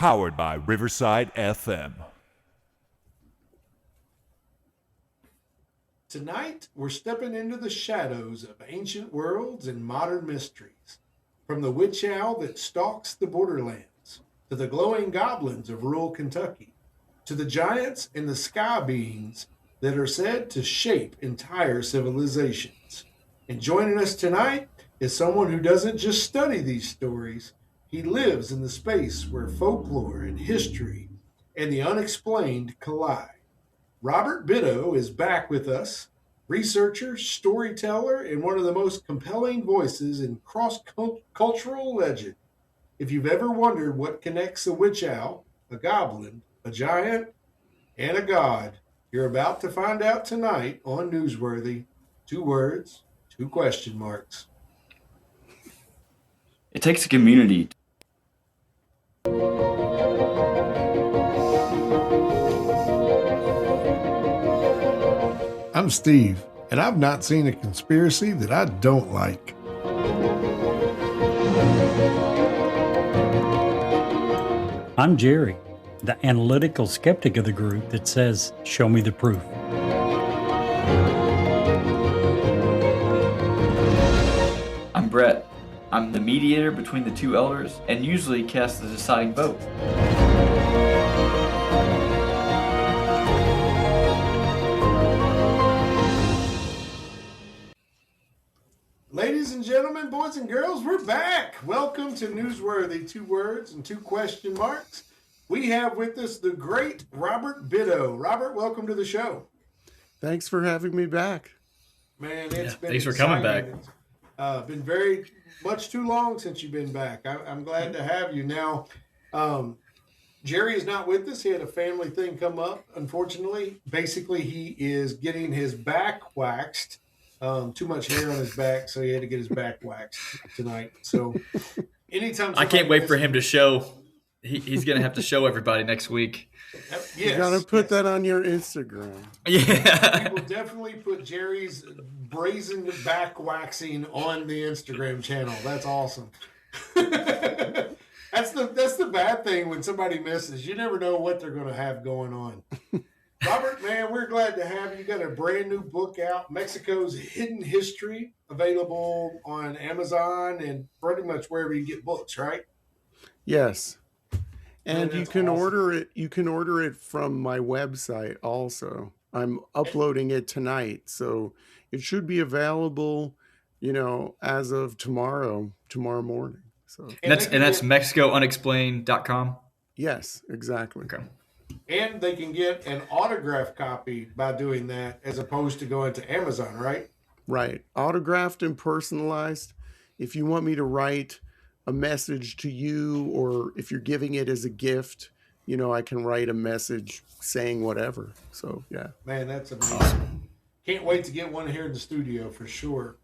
Powered by Riverside FM. Tonight, we're stepping into the shadows of ancient worlds and modern mysteries. From the witch owl that stalks the borderlands, to the glowing goblins of rural Kentucky, to the giants and the sky beings that are said to shape entire civilizations. And joining us tonight is someone who doesn't just study these stories, he lives in the space where folklore and history and the unexplained collide. Robert Bitto is back with us, researcher, storyteller, and one of the most compelling voices in cross-cultural legend. If you've ever wondered what connects a witch owl, a goblin, a giant, and a god, you're about to find out tonight on Newsworthy. 2 words, 2 question marks. It takes a community. I'm Steve, and I've not seen a conspiracy that I don't like. I'm Jerry, the analytical skeptic of the group that says, show me the proof. I'm Brett. I'm the mediator between the two elders and usually cast the deciding vote. Ladies and gentlemen, boys and girls, we're back. Welcome to Newsworthy, 2 words and 2 question marks. We have with us the great Robert Bitto. Robert, welcome to the show. Thanks for having me back. Man, it's been thanks for coming back. Been very much too long since you've been back. I'm glad to have you. Now, Jerry is not with us. He had a family thing come up, unfortunately. Basically, he is getting his back waxed. Too much hair on his back, so he had to get his back waxed tonight. So anytime I can't wait for him to show. He's going to have to show everybody next week. Yes, you got to put that on your Instagram. Yeah. We will definitely put Jerry's brazen back waxing on the Instagram channel. That's awesome. That's the bad thing when somebody misses. You never know what they're going to have going on. Robert, man, we're glad to have you. You got a brand new book out, Mexico's Hidden History, available on Amazon and pretty much wherever you get books, right? Yes. And you can awesome. order it. You can order it from my website also. I'm uploading it tonight, so it should be available, as of tomorrow morning. So And that's MexicoUnexplained.com. Yes, exactly. Okay. And they can get an autographed copy by doing that as opposed to going to Amazon, right? Right. Autographed and personalized. If you want me to write a message to you, or if you're giving it as a gift, I can write a message saying whatever. So, yeah. Man, that's amazing. Can't wait to get one here in the studio for sure.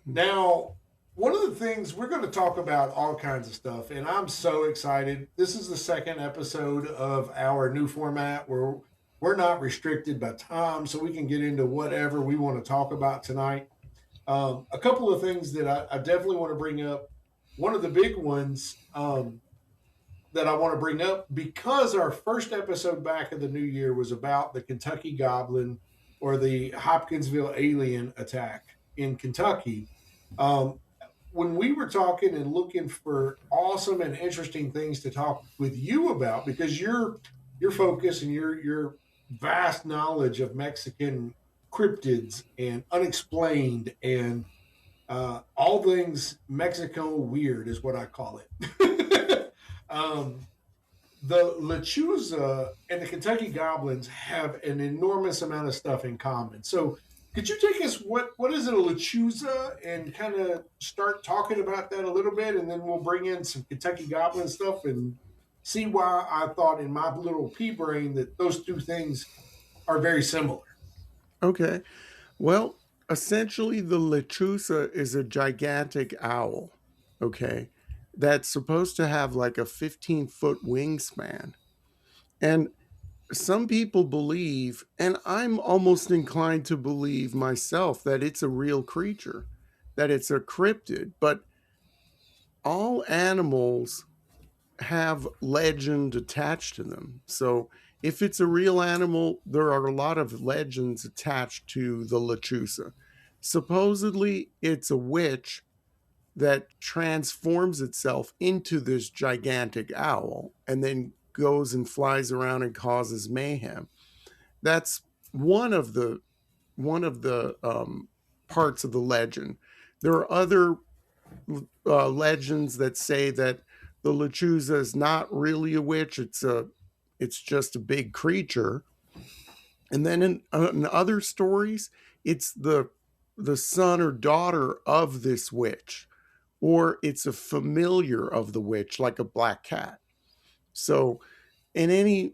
Now, one of the things, we're going to talk about all kinds of stuff, and I'm so excited. This is the 2nd episode of our new format where we're not restricted by time, so we can get into whatever we want to talk about tonight. A couple of things that I definitely want to bring up. One of the big ones that I want to bring up, because our first episode back of the new year was about the Kentucky Goblin or the Hopkinsville alien attack in Kentucky. When we were talking and looking for awesome and interesting things to talk with you about, because your focus and your vast knowledge of Mexican cryptids and unexplained and all things Mexico weird is what I call it. The Lechuza and the Kentucky Goblins have an enormous amount of stuff in common. So could you take us, what is it, a Lechuza, and kind of start talking about that a little bit, and then we'll bring in some Kentucky Goblin stuff and see why I thought in my little pea brain that those 2 things are very similar. Okay. Well, essentially the Lechuza is a gigantic owl, okay, that's supposed to have like a 15-foot wingspan. And some people believe, and I'm almost inclined to believe myself, that it's a real creature, that it's a cryptid. But all animals have legend attached to them. So if it's a real animal, there are a lot of legends attached to the Lechuza. Supposedly, it's a witch that transforms itself into this gigantic owl and then goes and flies around and causes mayhem. That's one of the parts of the legend. There are other legends that say that the Lechuza is not really a witch. It's just a big creature. And then in other stories, it's the son or daughter of this witch, or it's a familiar of the witch, like a black cat. So in any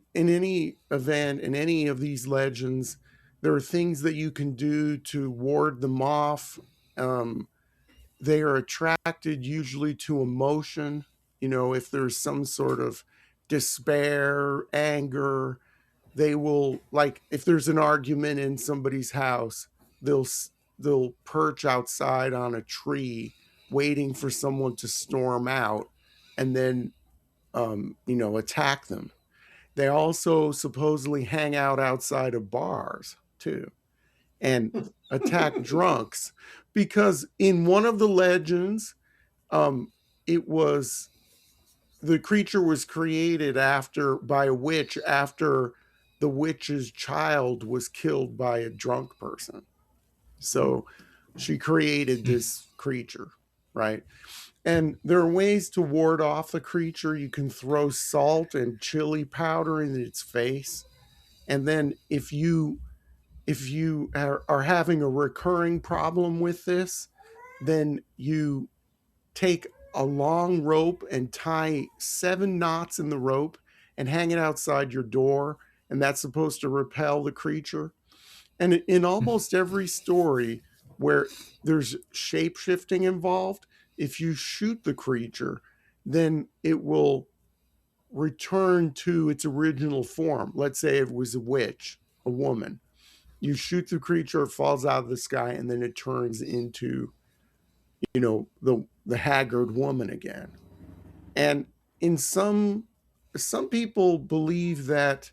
event, in any of these legends, there are things that you can do to ward them off. Um, they are attracted usually to emotion. If there's some sort of despair, anger, they will, like, if there's an argument in somebody's house, they'll perch outside on a tree waiting for someone to storm out and then attack them. They also supposedly hang out outside of bars too and attack drunks, because in one of the legends, it was the creature was created by a witch after the witch's child was killed by a drunk person. So she created this creature, right? And there are ways to ward off the creature. You can throw salt and chili powder in its face. And then if you are having a recurring problem with this, then you take a long rope and tie 7 knots in the rope and hang it outside your door, and that's supposed to repel the creature. And in almost every story where there's shape shifting involved, if you shoot the creature, then it will return to its original form. Let's say it was a witch, a woman. You shoot the creature, it falls out of the sky, and then it turns into, the haggard woman again. And in some people believe that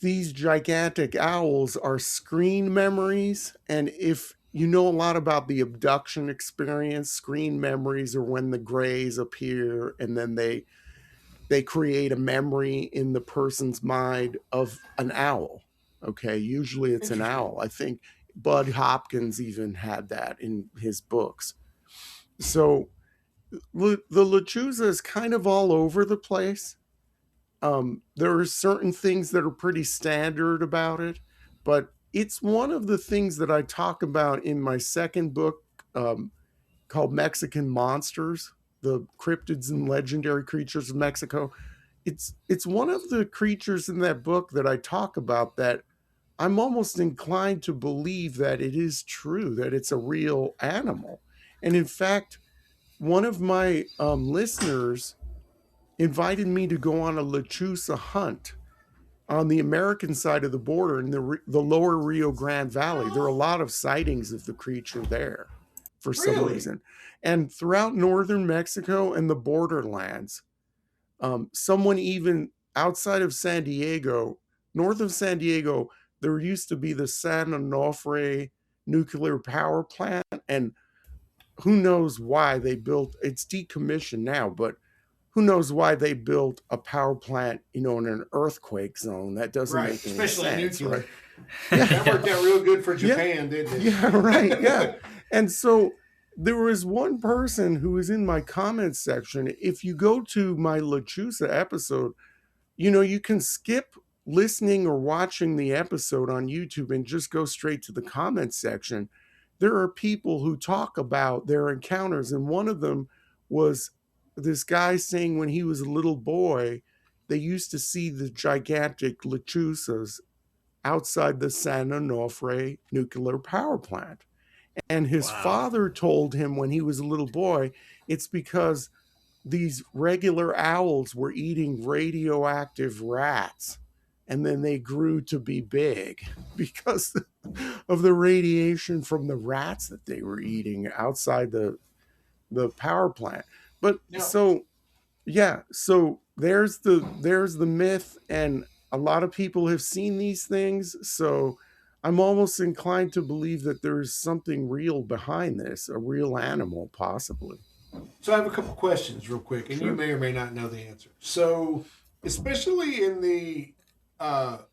these gigantic owls are screen memories. And if you know a lot about the abduction experience, screen memories are when the grays appear and then they create a memory in the person's mind of an owl. Okay, usually it's an owl. I think Bud Hopkins even had that in his books. So the Lechuza is kind of all over the place. There are certain things that are pretty standard about it, but it's one of the things that I talk about in my second book, called Mexican Monsters, the cryptids and legendary creatures of Mexico. It's one of the creatures in that book that I talk about that I'm almost inclined to believe that it is true, that it's a real animal. And in fact, one of my listeners invited me to go on a Lechuza hunt on the American side of the border in the lower Rio Grande Valley. There are a lot of sightings of the creature there for some reason. And throughout northern Mexico and the borderlands, someone even outside of San Diego, north of San Diego, there used to be the Santa Muerte nuclear power plant. And who knows why they built, it's decommissioned now, but who knows why they built a power plant, in an earthquake zone? That doesn't make any sense, right? Yeah. That worked out real good for Japan, didn't it? Yeah, right. Yeah. And so there was one person who was in my comments section. If you go to my Lechuza episode, you can skip listening or watching the episode on YouTube and just go straight to the comments section. There are people who talk about their encounters, and one of them was this guy saying when he was a little boy, they used to see the gigantic Lechuzas outside the Santa Muerte nuclear power plant. And his father told him when he was a little boy, it's because these regular owls were eating radioactive rats, and then they grew to be big because of the radiation from the rats that they were eating outside the power plant. But so Yeah, so there's the myth, and a lot of people have seen these things. So I'm almost inclined to believe that there is something real behind this, a real animal, possibly. So I have a couple questions real quick, and you Sure. may or may not know the answer. So, especially in the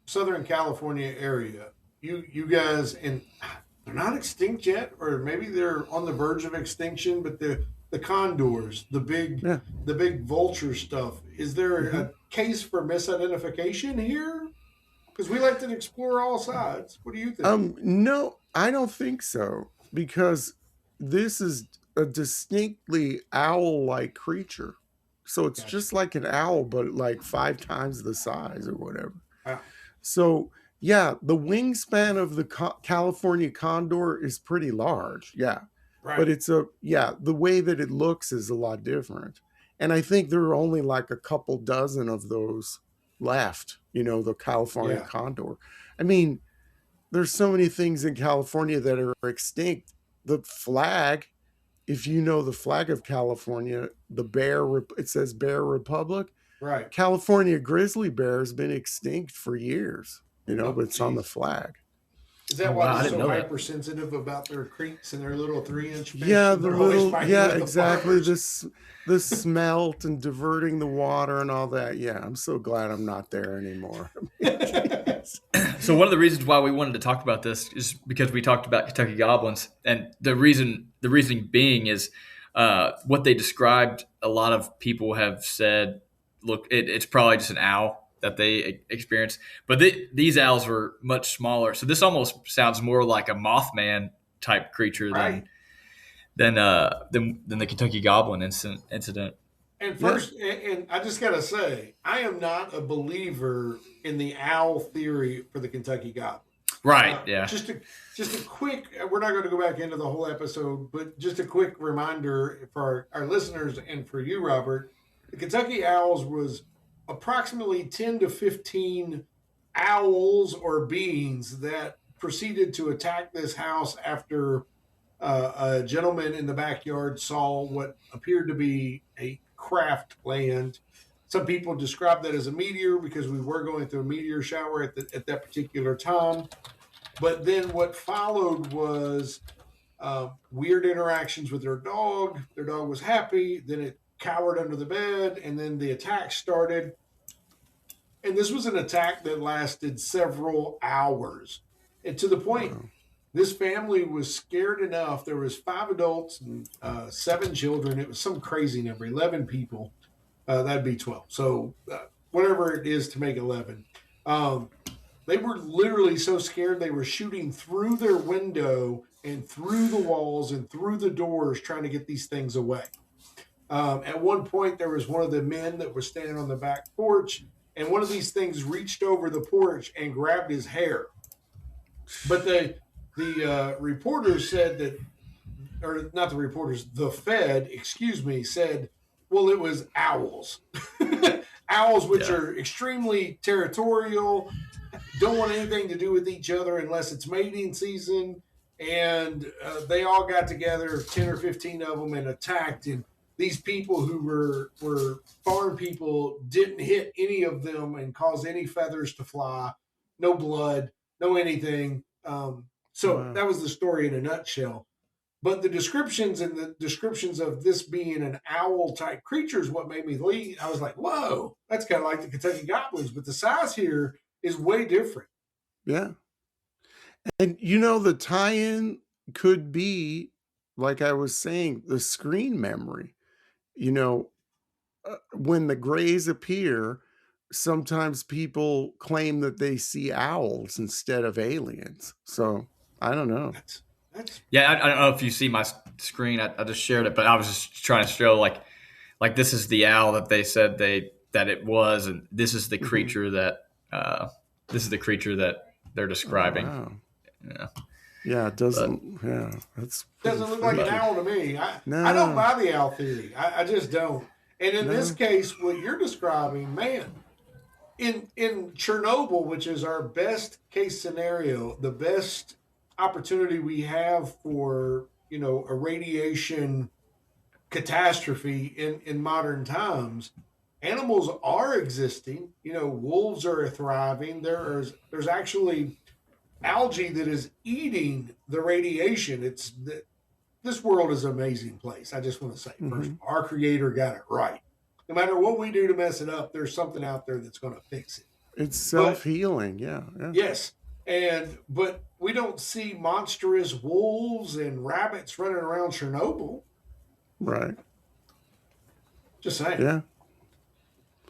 Southern California area, you guys, and they're not extinct yet, or maybe they're on the verge of extinction. But the condors, Yeah. the big vulture stuff. Is there hmm a case for misidentification here? Because we like to explore all sides. What do you think? No, I don't think so, because this is a distinctly owl-like creature. So it's Gotcha. just like an owl, but like 5 times the size or whatever. Wow. So yeah, the wingspan of the California condor is pretty large. Yeah, but Right. the way that it looks is a lot different. And I think there are only like a couple dozen of those left. The California Yeah. condor. I mean, there's so many things in California that are extinct. The flag, if you know the flag of California, it says Bear Republic. Right. California grizzly bear has been extinct for years, Oh, but it's on the jeez. flag. Is Oh that why wow, they're I didn't so know that. hypersensitive about their creeks and their little 3-inch fish? Yeah, And they're always fighting with the exactly. farmers. The smelt and diverting the water and all that. Yeah, I'm so glad I'm not there anymore. So one of the reasons why we wanted to talk about this is because we talked about Kentucky goblins, and the reasoning being is what they described. A lot of people have said, "Look, it's probably just an owl that they experienced," but these owls were much smaller. So this almost sounds more like a Mothman type creature Right. than the Kentucky goblin incident. And Yeah. first, and I just got to say, I am not a believer in the owl theory for the Kentucky Goblin. Right? Yeah. Just a quick, we're not going to go back into the whole episode, but just a quick reminder for our listeners and for you, Robert. The Kentucky Owls was approximately 10 to 15 owls or beings that proceeded to attack this house after a gentleman in the backyard saw what appeared to be a craft land. Some people describe that as a meteor because we were going through a meteor shower at that particular time. But then what followed was weird interactions with their dog. Their dog was happy. Then it cowered under the bed, and then the attack started. And this was an attack that lasted several hours, and to the point Wow. this family was scared enough. There was 5 adults and 7 children. It was some crazy number, 11 people. That'd be 12. So whatever it is to make 11. Um, they were literally so scared they were shooting through their window and through the walls and through the doors trying to get these things away. At one point, there was one of the men that was standing on the back porch, and one of these things reached over the porch and grabbed his hair. But the reporters said that, or not the reporters, the Fed, excuse me, said, well, it was owls. Owls, which Yeah. are extremely territorial, don't want anything to do with each other unless it's mating season. And they all got together, 10 or 15 of them, and attacked. And these people who were farm people didn't hit any of them and cause any feathers to fly, no blood, no anything. So Wow. that was the story in a nutshell. But the descriptions of this being an owl type creature is what made me leave. I was like, whoa, that's kind of like the Kentucky Goblins, but the size here is way different. Yeah. And the tie-in could be, like I was saying, the screen memory. You know, when the grays appear, sometimes people claim that they see owls instead of aliens. So I don't know. That's Yeah, I don't know if you see my screen. I just shared it, but I was just trying to show like this is the owl that they said that it was, and this is the hmm creature that they're Oh describing. wow. Yeah, Yeah, it but doesn't. Yeah, that's pretty doesn't look like an freaky. owl to me. I don't No, buy the owl theory. I just don't. And in this no. case, what you're describing, man, in Chernobyl, which is our best case scenario, the best opportunity we have for a radiation catastrophe in modern times. Animals are existing. You know, wolves are thriving. There's actually algae that is eating the radiation. This world is an amazing place. I just want to say, first, Hmm. our creator got it right. No matter what we do to mess it up, there's something out there that's going to fix it. It's But self-healing. Yeah. Yeah. yes, but we don't see monstrous wolves and rabbits running around Chernobyl. Right. Just saying. Yeah.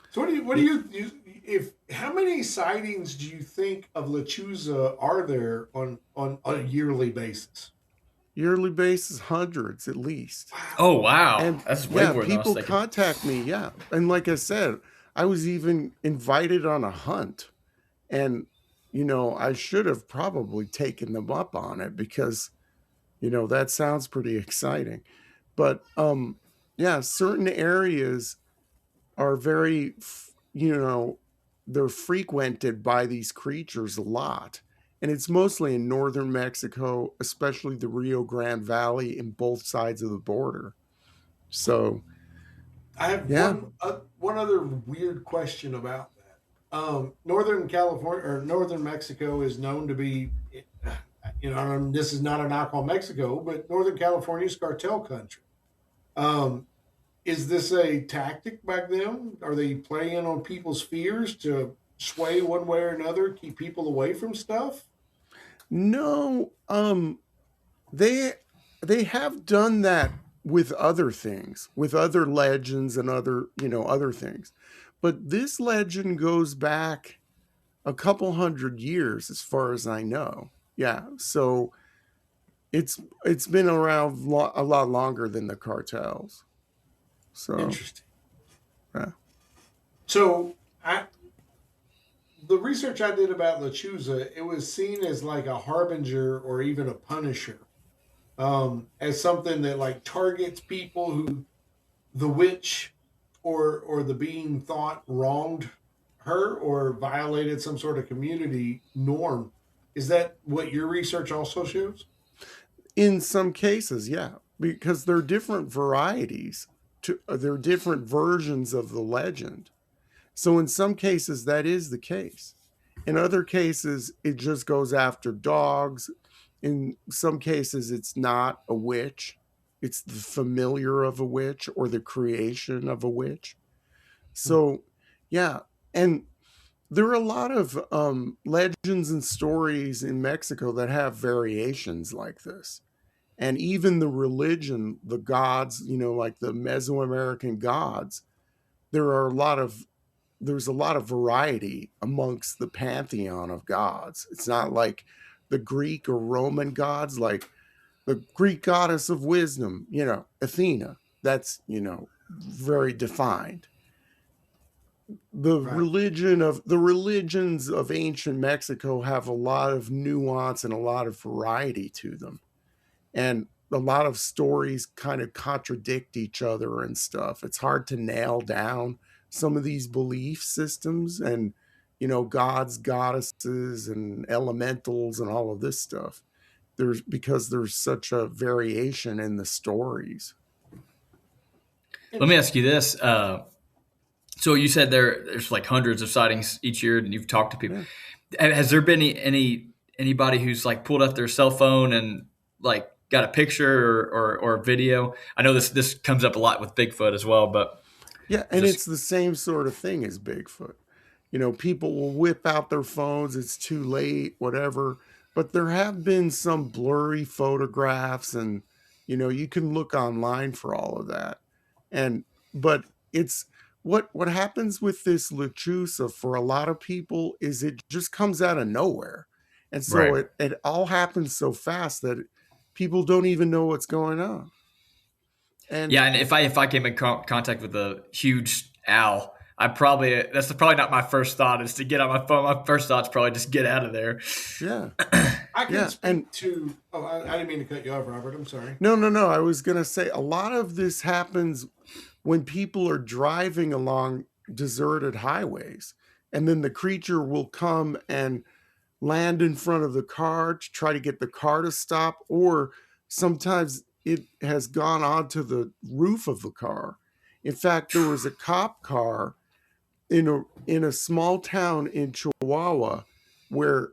So what do you if how many sightings do you think of Lechuza are there on a yearly basis? Yearly basis, hundreds at least. Oh wow, And that's way yeah, more than I was people thinking. contact me. Yeah. And like I said, I was even invited on a hunt. And, I should have probably taken them up on it because, that sounds pretty exciting. But yeah, certain areas are very, they're frequented by these creatures a lot. And it's mostly in northern Mexico, especially the Rio Grande Valley in both sides of the border. So, I have yeah. one other weird question about that. Northern California or northern Mexico is known to be, this is not a knock on Mexico, but Northern California is cartel country. Um, is this a tactic by them? Are they playing on people's fears to sway one way or another, keep people away from stuff? No, they they have done that with other things, with other legends and other things. But this legend goes back a couple hundred years as far as I know. Yeah, so it's been around a lot longer than the cartels. So, Interesting. yeah. So I the research I did about Lechuza, it was seen as like a harbinger or even a punisher, as something that like targets people who the witch or the being thought wronged her or violated some sort of community norm. Is that what your research also shows? In some cases, yeah, because there are different varieties there are different versions of the legend. So in some cases, that is the case. In other cases, it just goes after dogs. In some cases, it's not a witch, it's the familiar of a witch or the creation of a witch. So, yeah. And there are a lot of legends and stories in Mexico that have variations like this. And even the religion, the gods, like the Mesoamerican gods, there are a lot of there's a lot of variety amongst the pantheon of gods. It's not like the Greek or Roman gods, like the Greek goddess of wisdom, Athena. That's, very defined. Right. The religions of ancient Mexico have a lot of nuance and a lot of variety to them. And a lot of stories kind of contradict each other and stuff. It's hard to nail down some of these belief systems and gods, goddesses, and elementals and all of this stuff. There's such a variation in the stories. Let me ask you this: so you said there's like hundreds of sightings each year, and you've talked to people. Yeah. Has there been anybody who's like pulled up their cell phone and like got a picture or a video? I know this comes up a lot with Bigfoot as well, but Yeah, and just it's the same sort of thing as Bigfoot. People will whip out their phones, it's too late, whatever. But there have been some blurry photographs, and you can look online for all of that. And but it's what happens with this Lechuza for a lot of people is it just comes out of nowhere. And so right. it all happens so fast that people don't even know what's going on. And Yeah, and if I came in contact with a huge owl, that's probably not my first thought is to get on my phone. My first thought is probably just get out of there. yeah, I can yeah. And speak to. Oh, I didn't mean to cut you off, Robert. I'm sorry. no. I was going to say a lot of this happens when people are driving along deserted highways, and then the creature will come and land in front of the car to try to get the car to stop, or sometimes it has gone onto the roof of the car. In fact, there was a cop car in a small town in Chihuahua where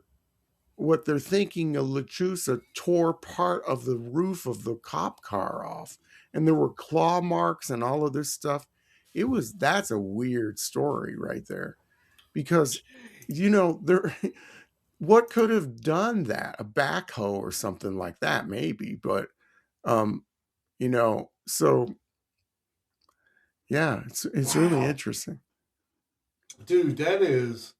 what they're thinking a Lechuza tore part of the roof of the cop car off, and there were claw marks and all of this stuff. That's a weird story right there, because there what could have done that? A backhoe or something like that, maybe, but so yeah, it's really Wow. interesting. Dude, that is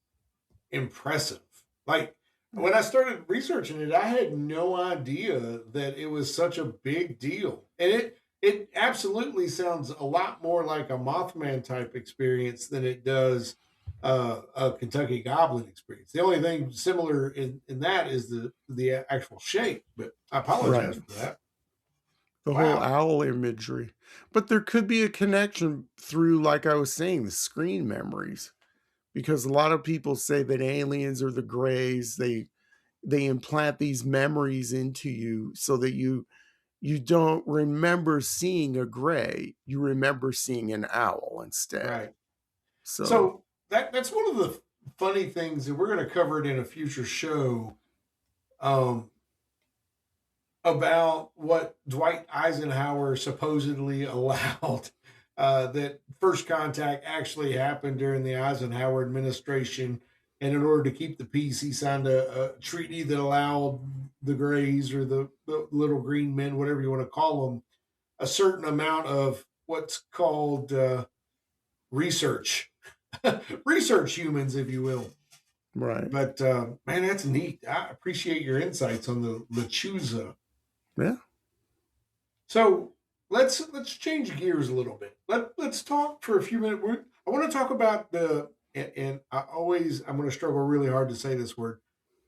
impressive. Like when I started researching it, I had no idea that it was such a big deal. And it absolutely sounds a lot more like a Mothman type experience than it does a Kentucky Goblin experience. The only thing similar in that is the actual shape, but I apologize Right. for that. The whole Wow. owl imagery. But there could be a connection through, like I was saying, the screen memories. Because a lot of people say that aliens are the grays. They implant these memories into you so that you don't remember seeing a gray. You remember seeing an owl instead. Right. So So that's one of the funny things that we're going to cover it in a future show. Um, about what Dwight Eisenhower supposedly allowed. That first contact actually happened during the Eisenhower administration. And in order to keep the peace, he signed a treaty that allowed the Greys or the little green men, whatever you want to call them, a certain amount of what's called research, research humans, if you will. right. But man, that's neat. I appreciate your insights on the Lechuza. Yeah. So let's change gears a little bit. Let's talk for a few minutes. I want to talk about and I'm going to struggle really hard to say this word.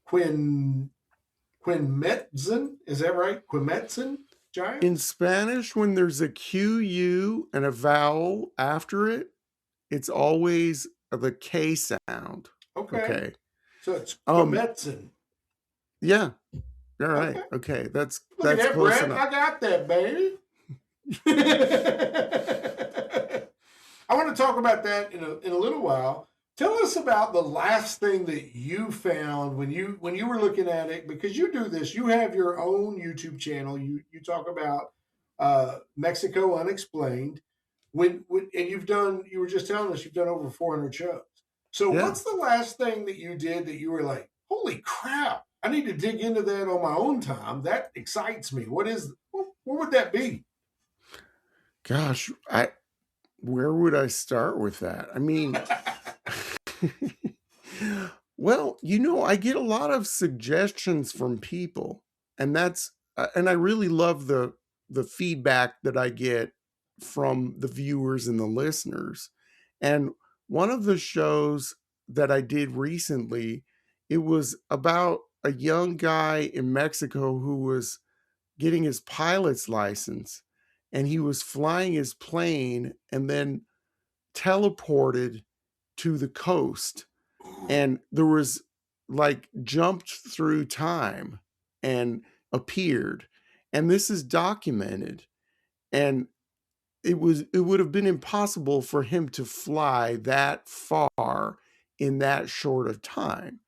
Quin Quimetsen, is that right? Quimetsen In Giants. Spanish, when there's a QU and a vowel after it, it's always the K sound. Okay, Okay. so it's Um, Quimetsen. yeah. All right. Okay, Okay. look at That's that, close Brett. enough. I got that, baby. I want to talk about that in a little while. Tell us about the last thing that you found when you were looking at it, because you do this. You have your own YouTube channel. You talk about Mexico Unexplained. And you were just telling us you've done over 400 shows. So Yeah. what's the last thing that you did that you were like, holy crap, I need to dig into that on my own time. That excites me. What would that be? Gosh, where would I start with that? I mean, well, I get a lot of suggestions from people, and and I really love the feedback that I get from the viewers and the listeners. And one of the shows that I did recently, it was about a young guy in Mexico who was getting his pilot's license, and he was flying his plane and then teleported to the coast, and there was like jumped through time and appeared, and this is documented, and it would have been impossible for him to fly that far in that short of time.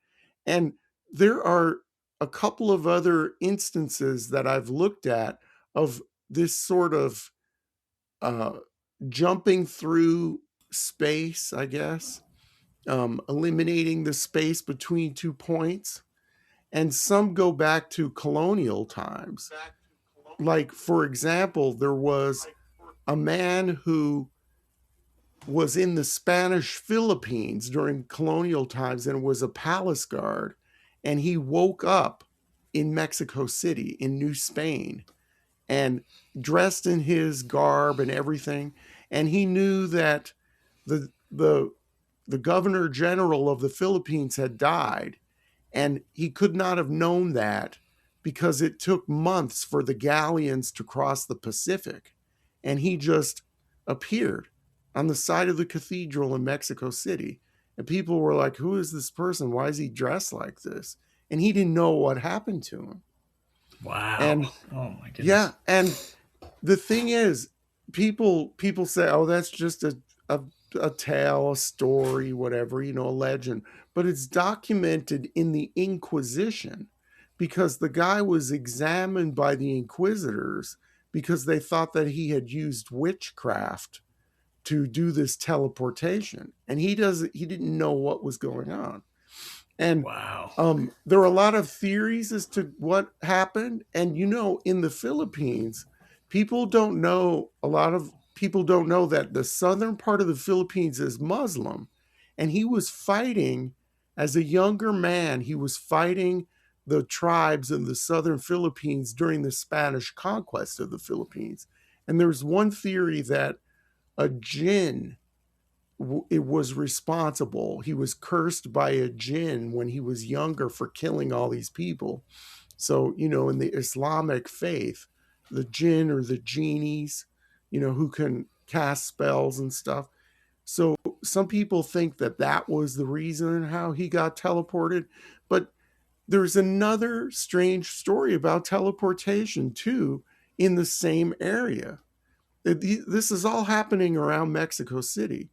And there are a couple of other instances that I've looked at of this sort of uh, jumping through space, I guess, eliminating the space between 2 points. And some go back to colonial times. Like, for example, there was a man who was in the Spanish Philippines during colonial times and was a palace guard. And he woke up in Mexico City, in New Spain, and dressed in his garb and everything. And he knew that the the the governor general of the Philippines had died, and he could not have known that because it took months for the galleons to cross the Pacific, and he just appeared on the side of the cathedral in Mexico City, and people were like, who is this person? Why is he dressed like this? And he didn't know what happened to him. Wow. And Oh my goodness. yeah, and the thing is, people say, "Oh, that's just a a tale, a story, whatever, you know, a legend." But it's documented in the Inquisition because the guy was examined by the inquisitors because they thought that he had used witchcraft to do this teleportation, and he didn't know what was going on. And Wow. there are a lot of theories as to what happened. And, you know, in the Philippines, people don't know, a lot of people don't know that the southern part of the Philippines is Muslim. And he was fighting, as a younger man, he was fighting the tribes in the southern Philippines during the Spanish conquest of the Philippines. And there's one theory that a jinn it was responsible. He was cursed by a jinn when he was younger for killing all these people. So, you know, in the Islamic faith, the jinn or the genies, you know, who can cast spells and stuff. So some people think that that was the reason how he got teleported. But there's another strange story about teleportation too in the same area. This is all happening around Mexico City.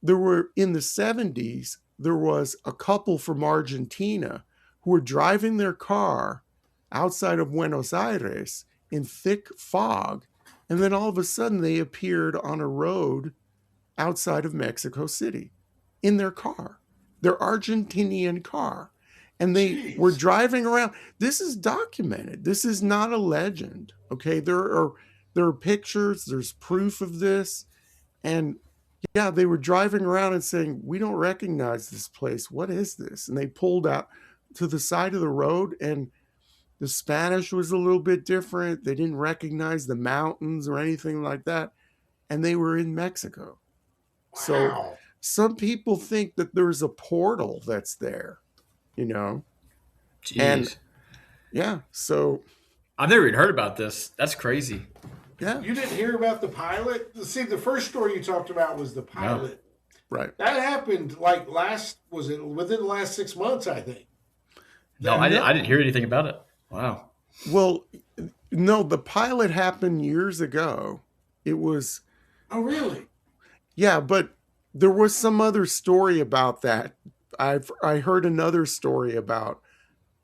There were in the 70s, there was a couple from Argentina who were driving their car outside of Buenos Aires in thick fog, and then all of a sudden they appeared on a road outside of Mexico City in their car, their Argentinian car. And they were Jeez. driving around. This is documented. This is not a legend. Okay. There are pictures, there's proof of this. And yeah, they were driving around and saying, "We don't recognize this place. What is this?" And they pulled out to the side of the road, and the Spanish was a little bit different. They didn't recognize the mountains or anything like that. And they were in Mexico. So Wow. some people think that there's a portal that's there, you know? And Jeez. yeah, so I've never even heard about this. That's crazy. yeah, You didn't hear about the pilot? See, the first story you talked about was the pilot. right. That happened like was it within the last 6 months, I think. No, I didn't hear anything about it. Wow. Well, no, the pilot happened years ago. It was Oh, really? Yeah, but there was some other story about that. I heard another story about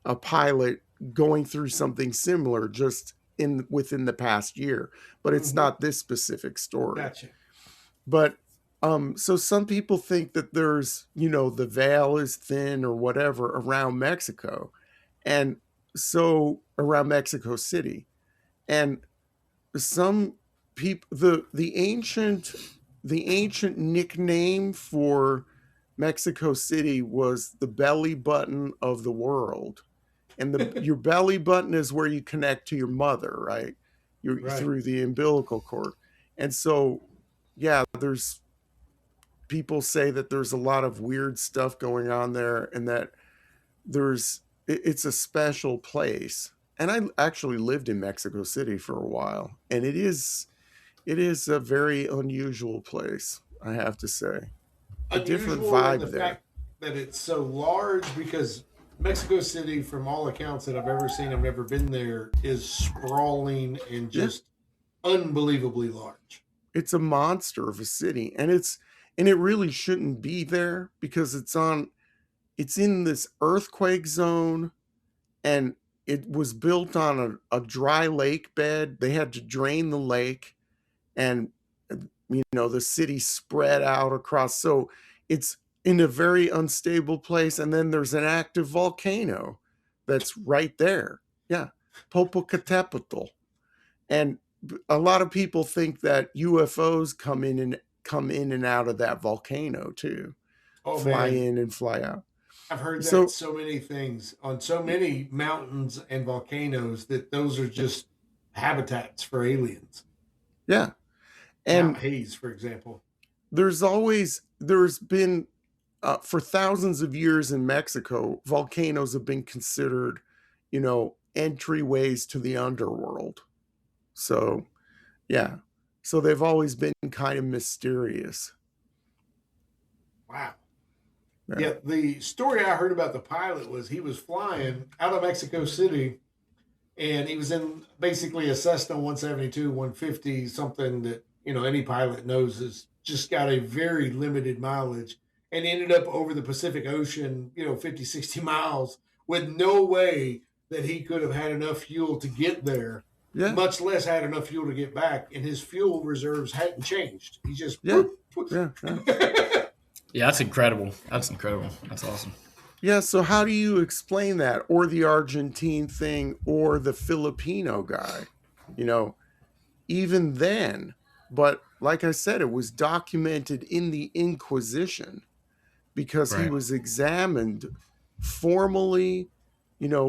a pilot going through something similar just in within the past year, but it's Mhm. not this specific story. Gotcha. But so some people think that there's, you know, the veil is thin or whatever around Mexico. And so around Mexico City. And some people the ancient nickname for Mexico City was the belly button of the world. And your belly button is where you connect to your mother, right? Right. Through the umbilical cord. And so yeah, there's people say that there's a lot of weird stuff going on there and that it's a special place. And I actually lived in Mexico City for a while, and it is a very unusual place, I have to say. A different Unusual in the vibe there. fact that it's so large because Mexico City, from all accounts that I've ever seen, I've never been there, is sprawling and Yeah, just unbelievably large. it's a monster of a city, and it really shouldn't be there because it's in this earthquake zone, and it was built on a dry lake bed. They had to drain the lake, and you know the city spread out across, so it's in a very unstable place. And then there's an active volcano that's right there. Yeah, Popocatépetl. And a lot of people think that UFOs come in and out of that volcano too, Oh, fly man. in and fly out. I've heard that So so many things on so many mountains and volcanoes that those are just habitats for aliens. yeah, Mount and Hayes, for example. there's been for thousands of years in Mexico, volcanoes have been considered, you know, entryways to the underworld. So, yeah. So they've always been kind of mysterious. Wow. Yeah. Yeah, the story I heard about the pilot was he was flying out of Mexico City and he was in basically a Cessna 172, 150, something that any pilot knows is just got a very limited mileage, and ended up over the Pacific Ocean, 50, 60 miles with no way that he could have had enough fuel to get there, Yeah, much less had enough fuel to get back, and his fuel reserves hadn't changed. He just yeah, whoop. yeah, yeah. Yeah, that's incredible. That's incredible. That's awesome. Yeah, so how do you explain that? Or the Argentine thing, or the Filipino guy? You know, even then. But like I said, it was documented in the Inquisition because he Right. was examined formally,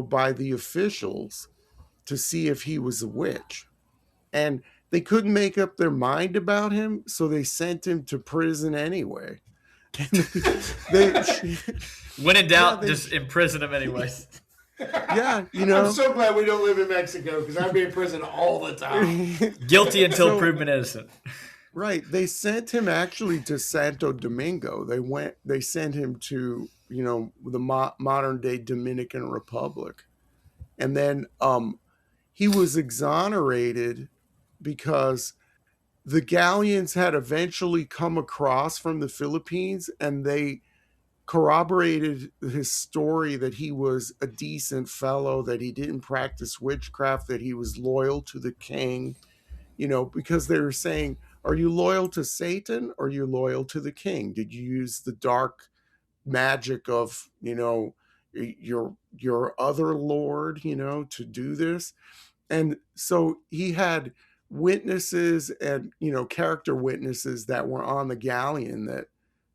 by the officials to see if he was a witch. And they couldn't make up their mind about him, so they sent him to prison anyway. And they When in yeah, doubt, just imprison him anyways. yeah, I'm so glad we don't live in Mexico because I'd be in prison all the time. Guilty until So- proven innocent. Right. They sent him actually to Santo Domingo. They sent him to, the modern day Dominican Republic. And then he was exonerated because the galleons had eventually come across from the Philippines, and they corroborated his story that he was a decent fellow, that he didn't practice witchcraft, that he was loyal to the king, because they were saying, are you loyal to Satan or are you loyal to the king? Did you use the dark magic of, your other lord, to do this? And so he had witnesses and, character witnesses that were on the galleon that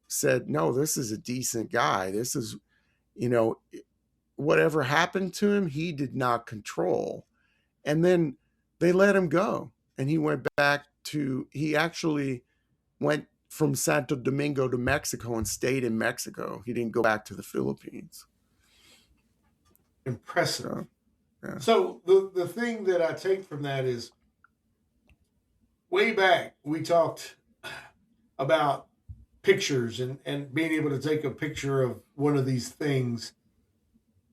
said, no, this is a decent guy. This is, whatever happened to him, he did not control. And then they let him go. And he actually went from Santo Domingo to Mexico and stayed in Mexico. He didn't go back to the Philippines. Impressive. So, yeah. So the thing that I take from that is way back we talked about pictures and being able to take a picture of one of these things.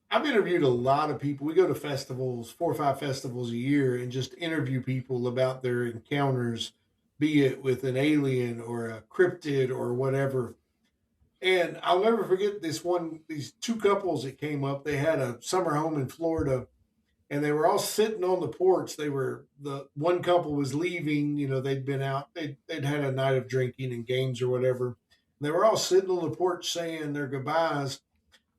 I've interviewed a lot of people. We go to festivals, 4 or 5 festivals a year, and just interview people about their encounters, be it with an alien or a cryptid or whatever. And I'll never forget these two couples that came up. They had a summer home in Florida, and they were all sitting on the porch. The one couple was leaving, they'd been out, they'd had a night of drinking and games or whatever. And they were all sitting on the porch saying their goodbyes.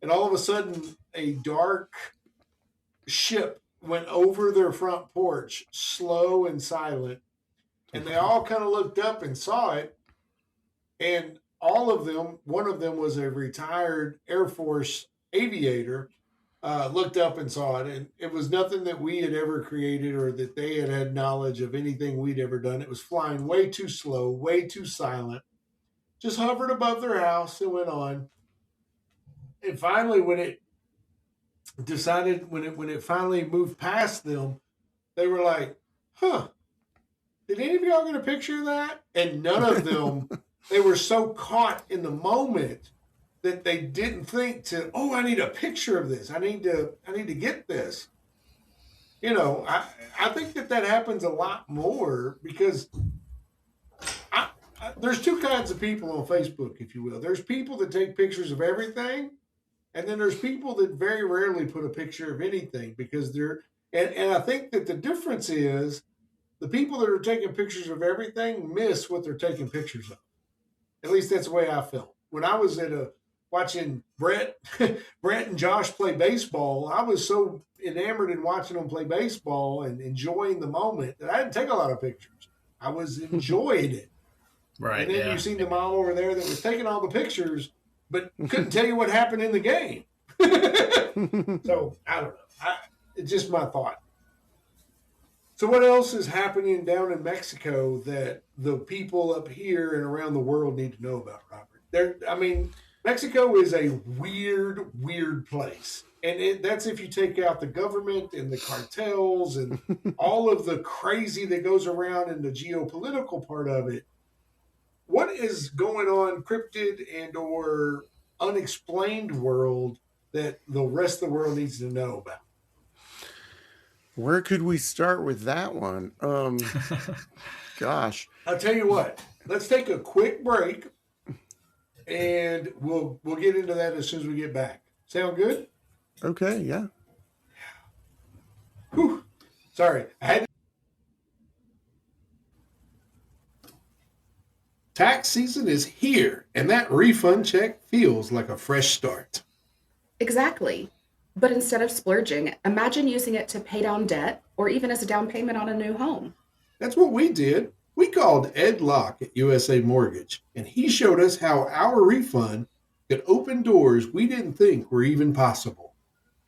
And all of a sudden, a dark ship went over their front porch, slow and silent. And they all kind of looked up and saw it. And all of them, one of them was a retired Air Force aviator, looked up and saw it. And it was nothing that we had ever created or that they had knowledge of anything we'd ever done. It was flying way too slow, way too silent, just hovered above their house and went on. And finally, when it finally moved past them, they were like, huh, did any of y'all get a picture of that? And none of them, they were so caught in the moment that they didn't think I need a picture of this. I need to get this. I think that happens a lot more because there's two kinds of people on Facebook, if you will. There's people that take pictures of everything. And then there's people that very rarely put a picture of anything because and I think that the difference is the people that are taking pictures of everything miss what they're taking pictures of. At least that's the way I felt. When I was watching Brett and Josh play baseball, I was so enamored in watching them play baseball and enjoying the moment that I didn't take a lot of pictures. I was enjoying it. Right. And then Yeah. you seen the mom over there that was taking all the pictures but couldn't tell you what happened in the game. So, I don't know. It's just my thought. So what else is happening down in Mexico that the people up here and around the world need to know about, Robert? Mexico is a weird place. And that's if you take out the government and the cartels and all of the crazy that goes around in the geopolitical part of it. What is going on cryptid and or unexplained world that the rest of the world needs to know about? Where could we start with that one? Gosh. I'll tell you what. Let's take a quick break, and we'll get into that as soon as we get back. Sound good? Okay, yeah. Whew. Sorry, I had. Tax season is here, and that refund check feels like a fresh start. Exactly. But instead of splurging, imagine using it to pay down debt or even as a down payment on a new home. That's what we did. We called Ed Locke at USA Mortgage, and he showed us how our refund could open doors we didn't think were even possible.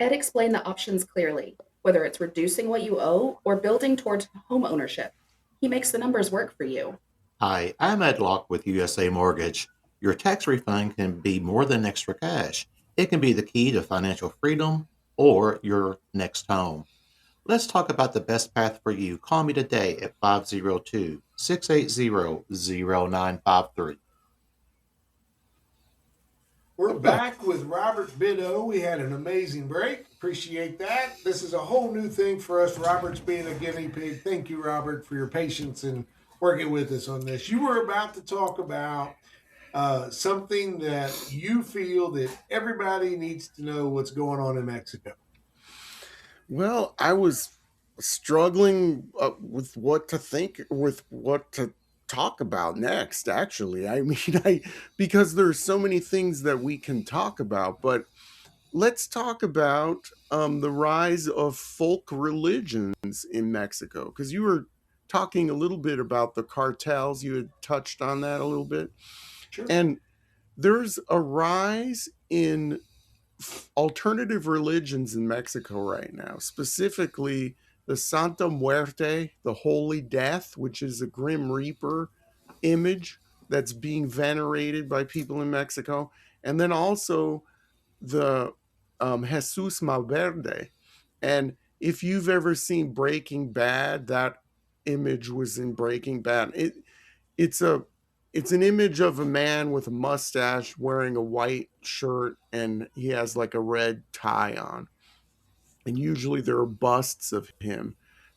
Ed explained the options clearly, whether it's reducing what you owe or building towards home ownership. He makes the numbers work for you. Hi, I'm Ed Locke with USA Mortgage. Your tax refund can be more than extra cash. It can be the key to financial freedom or your next home. Let's talk about the best path for you. Call me today at 502-680-0953. We're back with Robert Bitto. We had an amazing break. Appreciate that. This is a whole new thing for us. Robert's being a guinea pig. Thank you, Robert, for your patience and working with us on this. You were about to talk about something that you feel that everybody needs to know what's going on in Mexico. Well, I was struggling with what to think, with what to talk about next, actually. I mean, because there's so many things that we can talk about, but let's talk about the rise of folk religions in Mexico, because you were talking a little bit about the cartels. You had touched on that a little bit. Sure. And there's a rise in alternative religions in Mexico right now, specifically the Santa Muerte, the Holy Death, which is a Grim Reaper image that's being venerated by people in Mexico, and then also the Jesus Malverde. And if you've ever seen Breaking Bad, that image was in Breaking Bad. It's an image of a man with a mustache wearing a white shirt, and he has like a red tie on. And usually there are busts of him